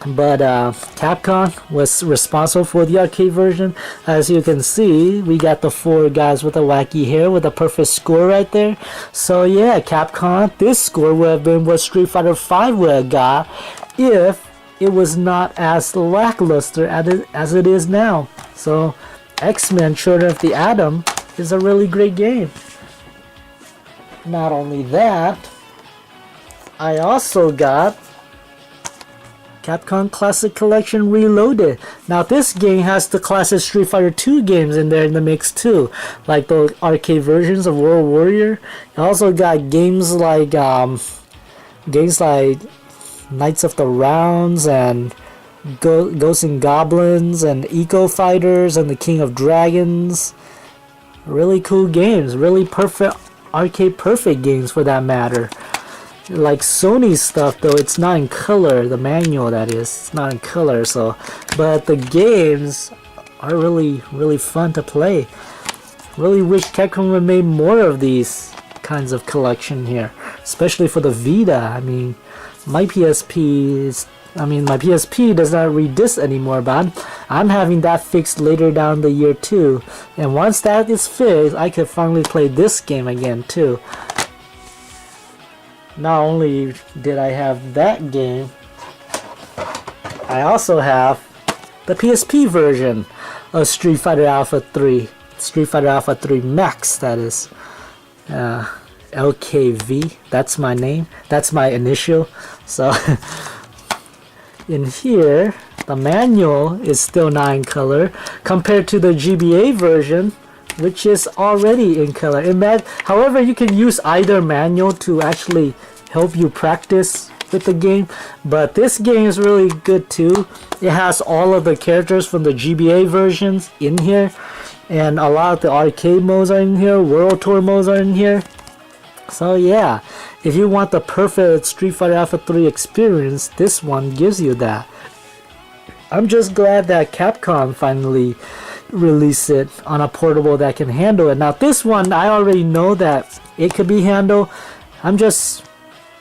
Speaker 1: But Capcom was responsible for the arcade version. As you can see, we got the 4 guys with the wacky hair with a perfect score right there. So yeah, Capcom, this score would have been what Street Fighter V would have got if it was not as lackluster as it is now. So X-Men Children of the Atom is a really great game. Not only that, I also got Capcom Classic Collection Reloaded. Now this game has the classic Street Fighter 2 games in there in the mix too, like the arcade versions of World Warrior. It also got games like Knights of the Rounds and Ghosts and Goblins and Eco Fighters and the King of Dragons. Really cool games, really perfect arcade perfect games for that matter. Like Sony's stuff though, it's not in color, the manual that is, it's not in color, so but the games are really fun to play. Really wish Capcom would made more of these kinds of collection here, especially for the Vita. I mean, my PSP does not read discs anymore, but I'm having that fixed later down the year too, and once that is fixed, I could finally play this game again too. Not only did I have that game, I also have the PSP version of Street Fighter Alpha 3. Street Fighter Alpha 3 Max, that is. LKV, that's my name. That's my initial. So, in here, the manual is still not in color compared to the GBA version, which is already in color. However, you can use either manual to actually help you practice with the game, but this game is really good too. It has all of the characters from the GBA versions in here, and a lot of the arcade modes are in here, World Tour modes are in here. So yeah, if you want the perfect Street Fighter Alpha 3 experience, this one gives you that. I'm just glad that Capcom finally released it on a portable that can handle it. Now this one, I already know that it could be handled. I'm just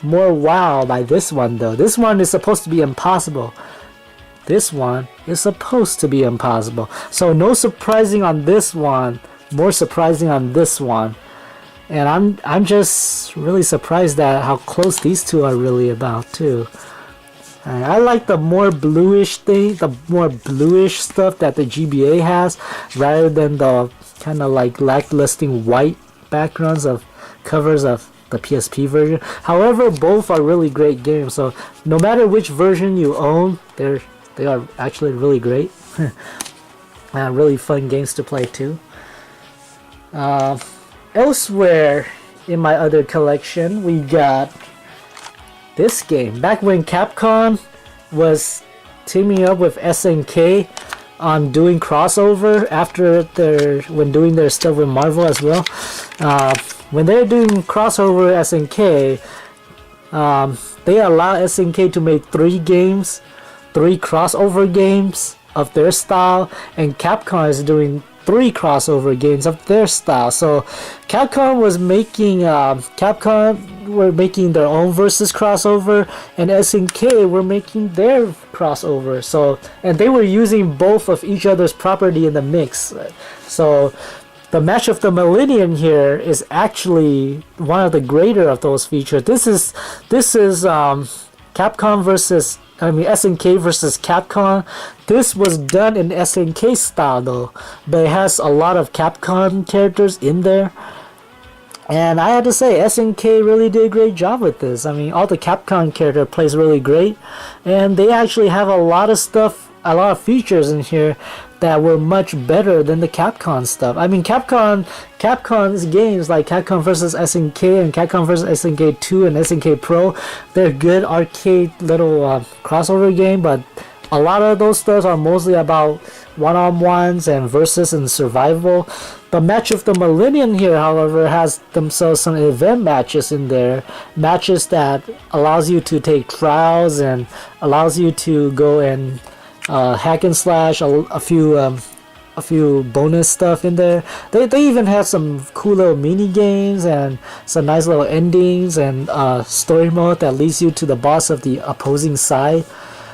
Speaker 1: more wowed by this one though. This one is supposed to be impossible. This one is supposed to be impossible. So no surprising on this one, more surprising on this one. And I'm just really surprised at how close these two are really about too. And I like the more bluish thing, the more bluish stuff that the GBA has, rather than the kind of like lackluster white backgrounds of covers of the PSP version. However, both are really great games, so no matter which version you own, they are actually really great. Really fun games to play too. Elsewhere in my other collection, we got this game. Back when Capcom was teaming up with SNK on doing crossover when doing their stuff with Marvel as well. When they're doing crossover SNK, they allow SNK to make 3 games, 3 crossover games of their style, and Capcom is doing 3 crossover games of their style. So Capcom were making their own versus crossover, and SNK were making their crossover. So, and they were using both of each other's property in the mix. So the match of the millennium here is actually one of the greater of those features. This is Capcom versus SNK versus Capcom. This was done in SNK style though, but it has a lot of Capcom characters in there. And I had to say, SNK really did a great job with this. I mean, all the Capcom character plays really great, and they actually have a lot of stuff, a lot of features in here that were much better than the Capcom stuff. I mean, Capcom's games like Capcom vs SNK and Capcom vs SNK 2 and SNK Pro, they're good arcade little crossover game, but a lot of those stuff are mostly about one-on-ones and versus and survival. The Match of the Millennium here, however, has themselves some event matches in there. Matches that allows you to take trials and allows you to go and hack and slash a few bonus stuff in there. They even have some cool little mini games and some nice little endings and story mode that leads you to the boss of the opposing side.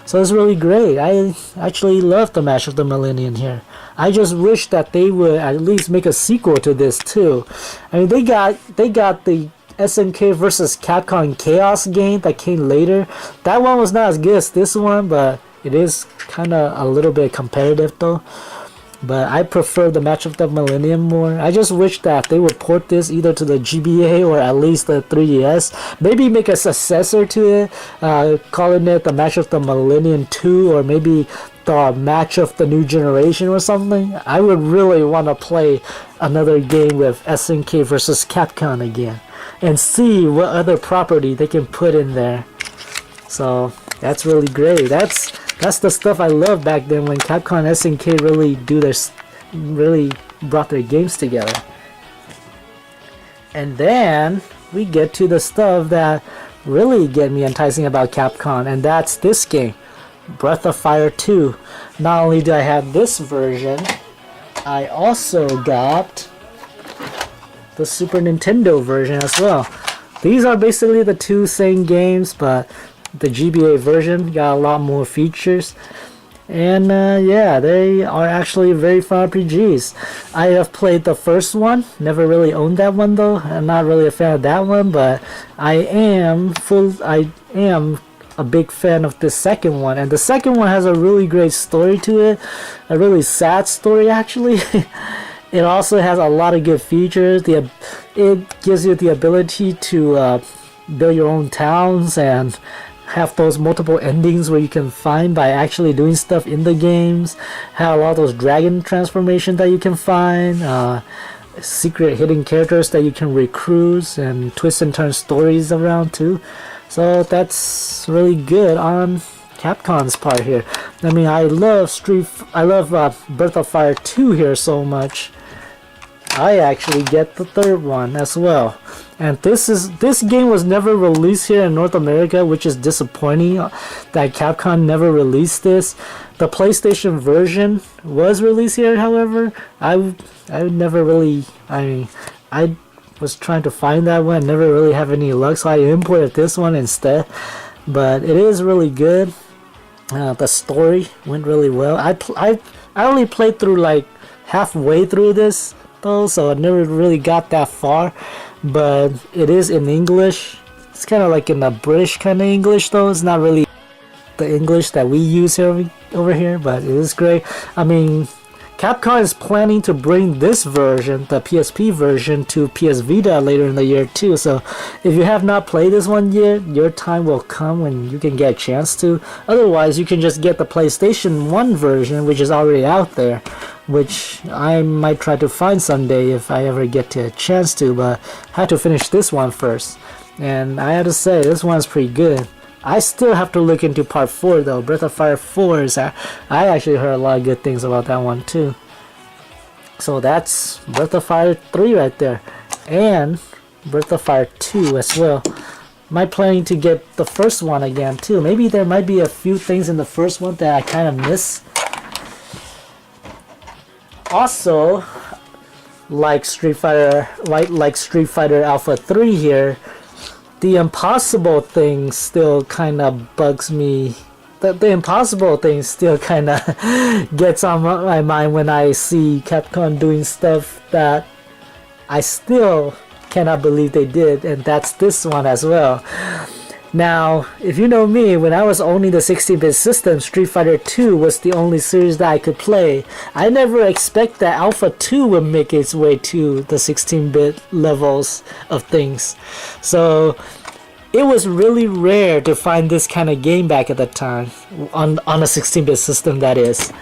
Speaker 1: So it's really great. I actually love the Match of the Millennium here. I just wish that they would at least make a sequel to this too. I mean, they got the SNK versus Capcom Chaos game that came later. That one was not as good as this one, but it is kind of a little bit competitive though. But I prefer the Match of the Millennium more. I just wish that they would port this either to the GBA or at least the 3DS. Maybe make a successor to it, calling it the Match of the Millennium 2, or maybe the Match of the New Generation or something. I would really want to play another game with SNK versus Capcom again and see what other property they can put in there. So that's really great. That's the stuff I loved back then when Capcom and SNK really brought their games together. And then we get to the stuff that really get me enticing about Capcom, and that's this game, Breath of Fire 2. Not only do I have this version, I also got the Super Nintendo version as well. These are basically the two same games, but the GBA version got a lot more features, and yeah, they are actually very fun RPGs. I have played the first one, never really owned that one though. I'm not really a fan of that one, but I am a big fan of the second one, and the second one has a really great story to it, a really sad story actually. It also has a lot of good features. It gives you the ability to build your own towns and have those multiple endings where you can find by actually doing stuff in the games. Have a lot of those dragon transformations that you can find, secret hidden characters that you can recruit, and twist and turn stories around too. So that's really good on Capcom's part here. I mean, I love Breath of Fire 2 here so much. I actually get the third one as well. And this game was never released here in North America, which is disappointing that Capcom never released this. The PlayStation version was released here, however. I never really, I was trying to find that one, never really have any luck, so I imported this one instead. But it is really good. The story went really well. I only played through like halfway through this though, so I never really got that far. But it is in English. It's kind of like in a British kind of English though. It's not really the English that we use here over here, but it is great. I mean, Capcom is planning to bring this version, the PSP version, to PS Vita later in the year too. So if you have not played this one yet, your time will come when you can get a chance to. Otherwise, you can just get the PlayStation 1 version, which is already out there, which I might try to find someday if I ever get to a chance to, but I had to finish this one first. And I have to say, this one's pretty good. I still have to look into part 4 though. Breath of Fire 4 is, I actually heard a lot of good things about that one too. So that's Breath of Fire 3 right there. And Breath of Fire 2 as well. Am I planning to get the first one again too? Maybe there might be a few things in the first one that I kind of miss. Also, like Street Fighter Alpha 3 here, the impossible thing still kind of bugs me. The impossible thing still kind of gets on my mind when I see Capcom doing stuff that I still cannot believe they did, and that's this one as well. Now, if you know me, when I was owning the 16-bit system, Street Fighter 2 was the only series that I could play. I never expect that Alpha 2 would make its way to the 16-bit levels of things. So it was really rare to find this kind of game back at the time, on a 16-bit system, that is.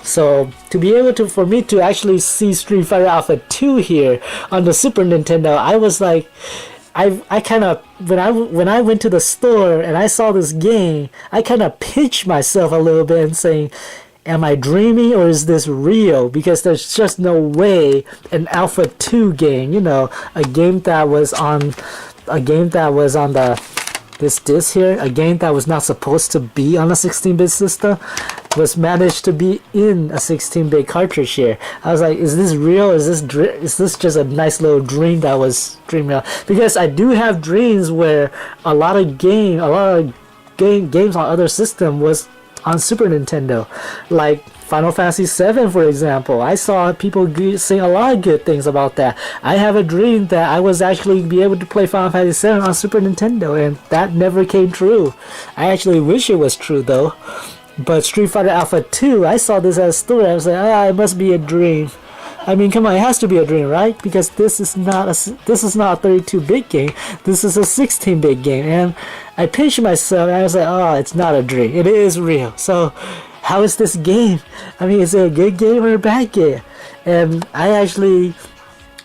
Speaker 1: So to be able to, for me to actually see Street Fighter Alpha 2 here on the Super Nintendo, I was like, I kind of, when I went to the store and I saw this game, I kind of pinched myself a little bit and saying, am I dreaming or is this real? Because there's just no way an Alpha 2 game, you know, a game that was on the this disc here, a game that was not supposed to be on a 16-bit system, was managed to be in a 16-bit cartridge here. I was like, is this real? Is this just a nice little dream that was dreaming out? Because I do have dreams where a lot of games on other systems was on Super Nintendo, like Final Fantasy VII, for example. I saw people saying a lot of good things about that. I have a dream that I was actually be able to play Final Fantasy VII on Super Nintendo, and that never came true. I actually wish it was true though. But Street Fighter Alpha 2, I saw this as a story. I was like, it must be a dream. I mean, come on, it has to be a dream, right? Because this is not a 32-bit game. This is a 16-bit game, and I pinched myself and I was like, oh, it's not a dream. It is real. So, how is this game? I mean, is it a good game or a bad game? And I actually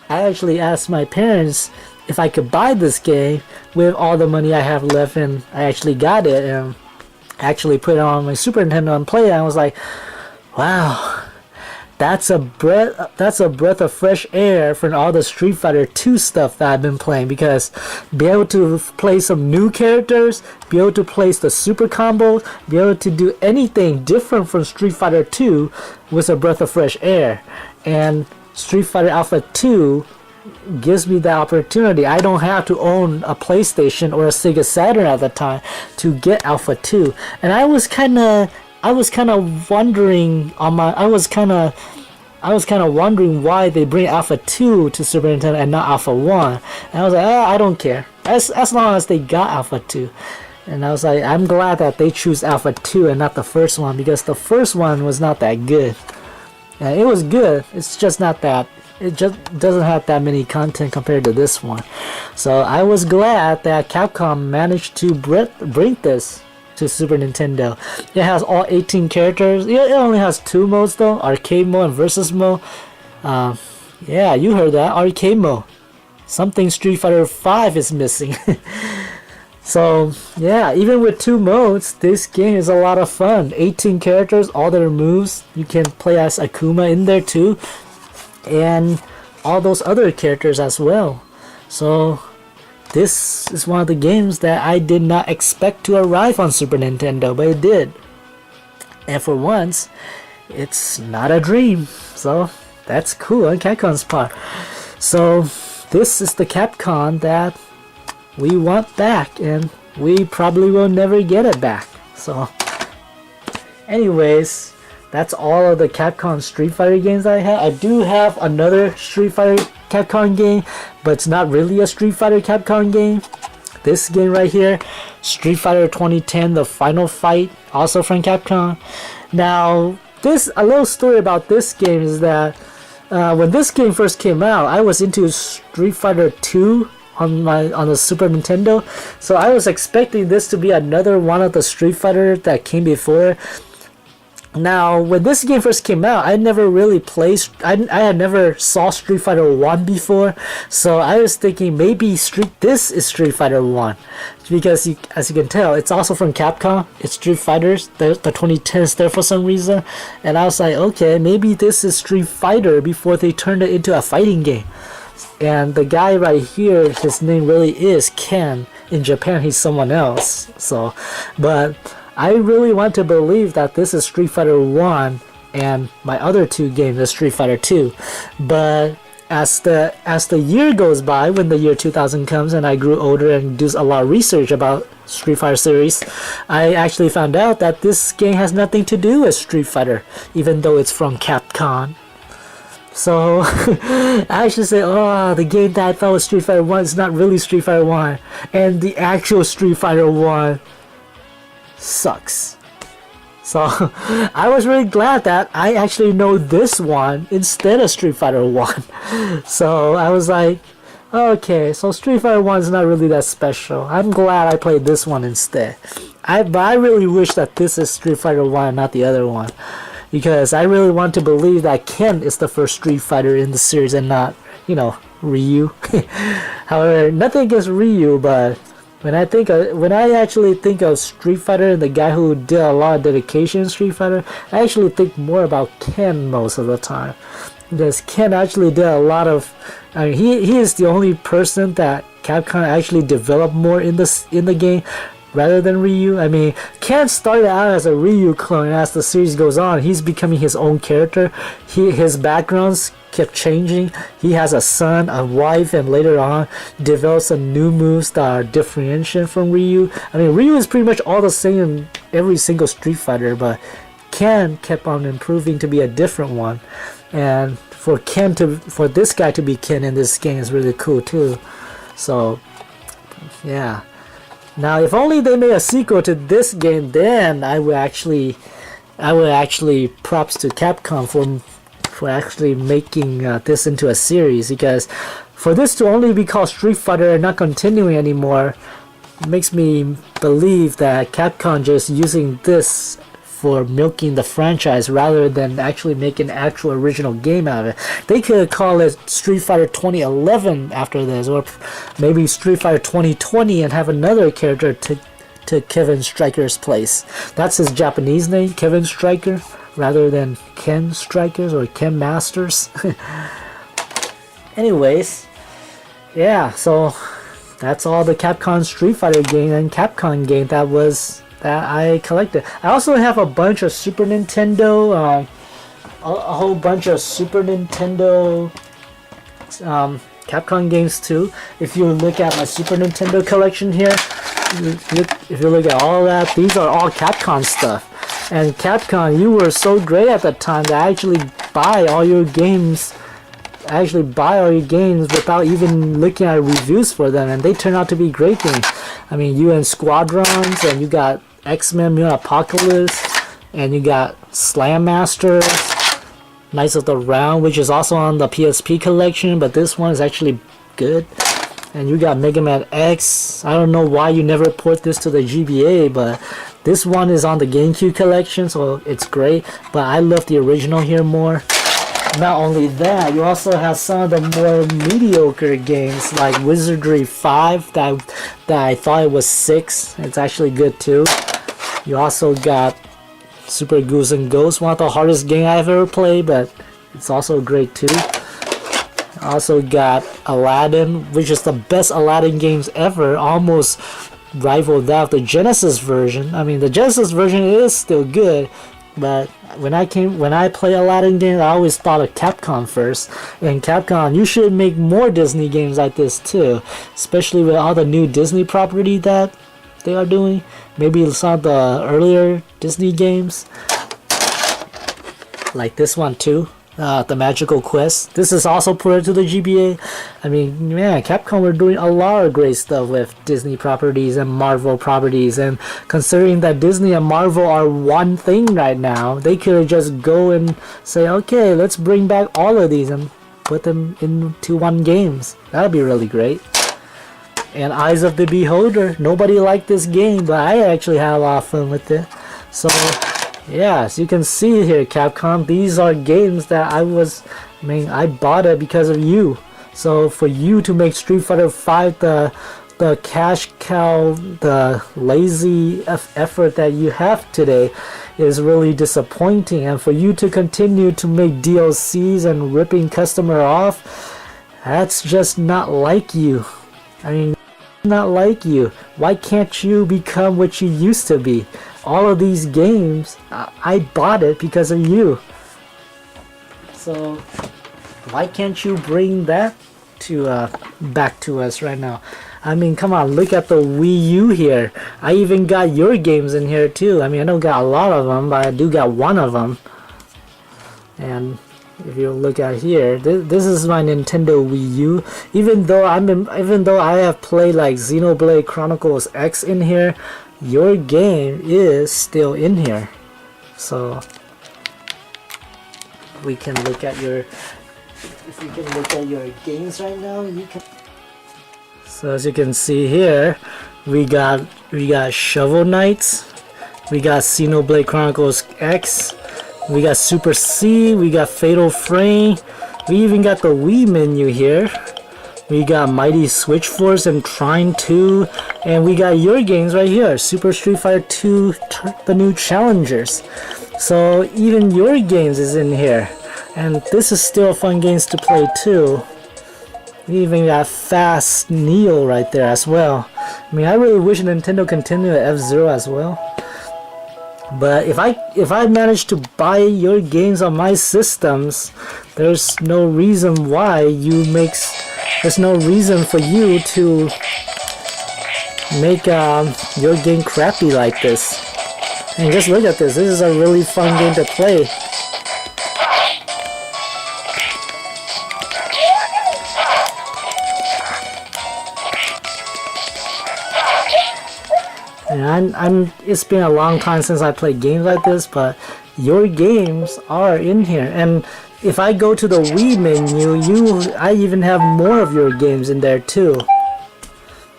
Speaker 1: asked my parents if I could buy this game with all the money I have left, and I actually got it and actually put it on my Super Nintendo and play it. I was like, wow. That's a breath of fresh air from all the Street Fighter 2 stuff that I've been playing, because be able to play some new characters, be able to place the super combos, be able to do anything different from Street Fighter 2 was a breath of fresh air. And Street Fighter Alpha 2 gives me that opportunity. I don't have to own a PlayStation or a Sega Saturn at the time to get Alpha 2. And I was kind of wondering wondering why they bring Alpha 2 to Super Nintendo and not Alpha 1. And I was like, I don't care. As long as they got Alpha 2. And I was like, I'm glad that they choose Alpha 2 and not the first one, because the first one was not that good. It was good. It's just not that. It just doesn't have that many content compared to this one. So I was glad that Capcom managed to bring this to Super Nintendo. It has all 18 characters. It only has 2 modes though, arcade mode and versus mode. Yeah, you heard that, arcade mode. Something Street Fighter 5 is missing. So yeah, even with 2 modes, this game is a lot of fun. 18 characters, all their moves. You can play as Akuma in there too, and all those other characters as well. So this is one of the games that I did not expect to arrive on Super Nintendo, but it did. And for once, it's not a dream. So that's cool on Capcom's part. So this is the Capcom that we want back, and we probably will never get it back. So anyways, that's all of the Capcom Street Fighter games I have. I do have another Street Fighter Capcom game, but it's not really a Street Fighter Capcom game. This game right here, Street Fighter 2010, The Final Fight, also from Capcom. Now, a little story about this game is that when this game first came out, I was into Street Fighter 2 on the Super Nintendo, so I was expecting this to be another one of the Street Fighter that came before. Now, when this game first came out, I never really played. I had never saw Street Fighter 1 before, so I was thinking maybe this is Street Fighter 1, because as you can tell, it's also from Capcom. It's Street Fighters, the 2010s there for some reason, and I was like, okay, maybe this is Street Fighter before they turned it into a fighting game. And the guy right here, his name really is Ken. In Japan, he's someone else. So, but I really want to believe that this is Street Fighter 1 and my other 2 games are Street Fighter 2. But as the year goes by, when the year 2000 comes and I grew older and do a lot of research about Street Fighter series, I actually found out that this game has nothing to do with Street Fighter, even though it's from Capcom. So I actually say, oh, the game that I thought was Street Fighter 1 is not really Street Fighter 1, and the actual Street Fighter 1 sucks. So I was really glad that I actually know this one instead of Street Fighter 1. So I was like, okay, so Street Fighter 1 is not really that special. I'm glad I played this one instead. But I really wish that this is Street Fighter 1 and not the other one, because I really want to believe that Ken is the first Street Fighter in the series and not, you know, Ryu. However, nothing against Ryu, but when I actually think of Street Fighter and the guy who did a lot of dedication in Street Fighter, I actually think more about Ken most of the time. Because Ken actually did a lot of, I mean, he is the only person that Capcom actually developed more in the game rather than Ryu. I mean, Ken started out as a Ryu clone, and as the series goes on, he's becoming his own character. His backgrounds kept changing. He has a son, a wife, and later on develops some new moves that are differentiated from Ryu. I mean, Ryu is pretty much all the same in every single Street Fighter, but Ken kept on improving to be a different one. And for this guy to be Ken in this game is really cool too. So yeah. Now, if only they made a sequel to this game, then I would actually props to Capcom for actually making this into a series, because for this to only be called Street Fighter and not continuing anymore makes me believe that Capcom just using this for milking the franchise rather than actually making an actual original game out of it. They could call it Street Fighter 2011 after this, or maybe Street Fighter 2020 and have another character to Kevin Stryker's place. That's his Japanese name, Kevin Stryker, rather than Ken Strikers or Ken Masters. Anyways, yeah, so that's all the Capcom Street Fighter game and Capcom game that I collected. I also have a bunch of Super Nintendo, a whole bunch of Super Nintendo Capcom games too. If you look at my Super Nintendo collection here, if you look at all that, these are all Capcom stuff. And Capcom, you were so great at the time that I actually buy all your games. Without even looking at reviews for them, and they turn out to be great games. I mean, you and Squadrons, and you got X-Men Mutant Apocalypse, and you got Slam Masters, Knights of the Round, which is also on the PSP collection, but this one is actually good. And you got Mega Man X. I don't know why you never port this to the GBA, but this one is on the GameCube collection, so it's great. But I love the original here more. Not only that, you also have some of the more mediocre games like Wizardry 5 that I thought it was 6. It's actually good too. You also got Super Ghouls and Ghosts, one of the hardest games I've ever played, but it's also great too. Also got Aladdin, which is the best Aladdin games ever, almost rivaled that of the Genesis version. I mean, the Genesis version is still good, but when I play Aladdin games, I always thought of Capcom first. And Capcom, you should make more Disney games like this too, especially with all the new Disney property that they are doing. Maybe some of the earlier Disney games, like this one too. The Magical Quest. This is also ported to the GBA. I mean, man, Capcom were doing a lot of great stuff with Disney properties and Marvel properties, and considering that Disney and Marvel are one thing right now, they could just go and say, okay, let's bring back all of these and put them into one games. That would be really great. And Eyes of the Beholder. Nobody liked this game, but I actually had a lot of fun with it. So yeah, as you can see here, Capcom, these are games that I bought it because of you. So for you to make Street Fighter 5 the cash cow, the lazy effort that you have today is really disappointing. And for you to continue to make DLCs and ripping customer off, that's just not like you. I mean, not like you. Why can't you become what you used to be? All of these games, I bought it because of you. So why can't you bring that to back to us right now? I mean, come on, look at the Wii U here. I even got your games in here too. I mean, I don't got a lot of them, but I do got one of them. And if you look at here, this is my Nintendo Wii U. Even though I have played like Xenoblade Chronicles X in here, your game is still in here. So we can look at your, if you can look at your games right now, you can. So as you can see here, we got Shovel Knights, we got Xenoblade Chronicles X, we got Super C, we got Fatal Frame, we even got the Wii menu here. We got Mighty Switch Force and Trine 2, and we got your games right here, Super Street Fighter 2, the new challengers. So even your games is in here, and this is still fun games to play too. We even got Fast Neo right there as well. I mean, I really wish Nintendo continued F-Zero as well. But if I manage to buy your games on my systems, there's no reason why there's no reason for you to make your game crappy like this. And just look at this. This is a really fun game to play. And it's been a long time since I played games like this, but your games are in here. And if I go to the Wii menu, I even have more of your games in there too.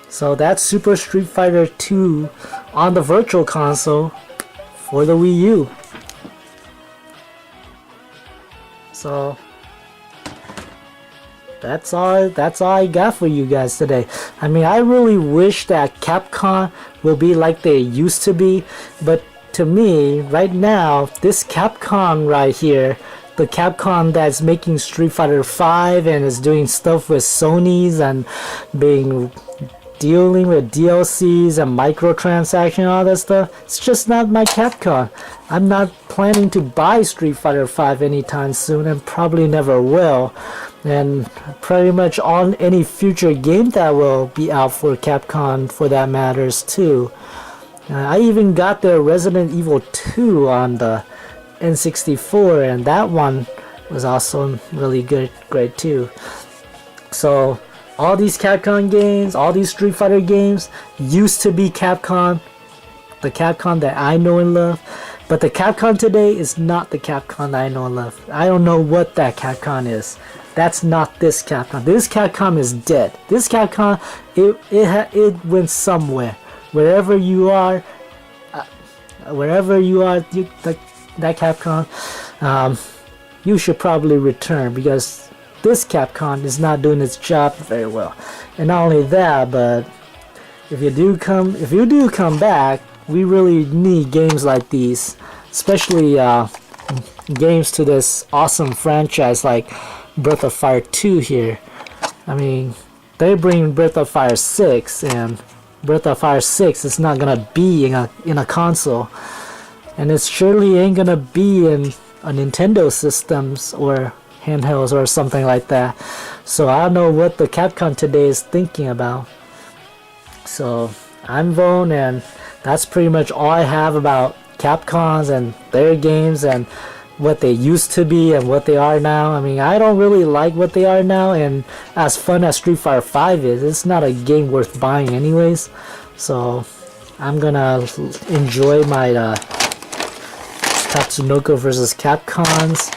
Speaker 1: So that's Super Street Fighter 2 on the Virtual Console for the Wii U. So that's all I got for you guys today. I mean, I really wish that Capcom will be like they used to be, but to me right now, this Capcom right here, the Capcom that's making Street Fighter 5 and is doing stuff with Sony's and dealing with DLCs and microtransactions and all that stuff, it's just not my Capcom. I'm not planning to buy Street Fighter 5 anytime soon, and probably never will. And pretty much on any future game that will be out for Capcom for that matters too. I even got the Resident Evil 2 on the N64, and that one was also really great too. So all these Capcom games, all these Street Fighter games used to be Capcom, the Capcom that I know and love. But the Capcom today is not the Capcom that I know and love. I don't know what that Capcom is. That's not this Capcom. This Capcom is dead. This Capcom, it went somewhere. Wherever you are, that Capcom, you should probably return, because this Capcom is not doing its job very well. And not only that, but if you do come back, we really need games like these, especially games to this awesome franchise like Breath of Fire 2 here. I mean, they bring Breath of Fire 6, and Breath of Fire 6 is not gonna be in a console, and it surely ain't gonna be in a Nintendo systems or handhelds or something like that. So I don't know what the Capcom today is thinking about. So I'm Voan, and that's pretty much all I have about Capcoms and their games and what they used to be and what they are now. I mean, I don't really like what they are now, and as fun as Street Fighter 5 is, it's not a game worth buying anyways. So I'm gonna enjoy my Tatsunoko vs. Capcoms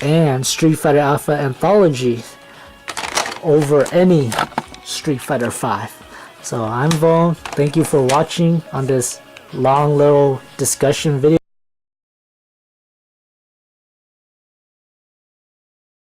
Speaker 1: and Street Fighter Alpha Anthology over any Street Fighter 5. So I'm Voan. Thank you for watching on this long little discussion video.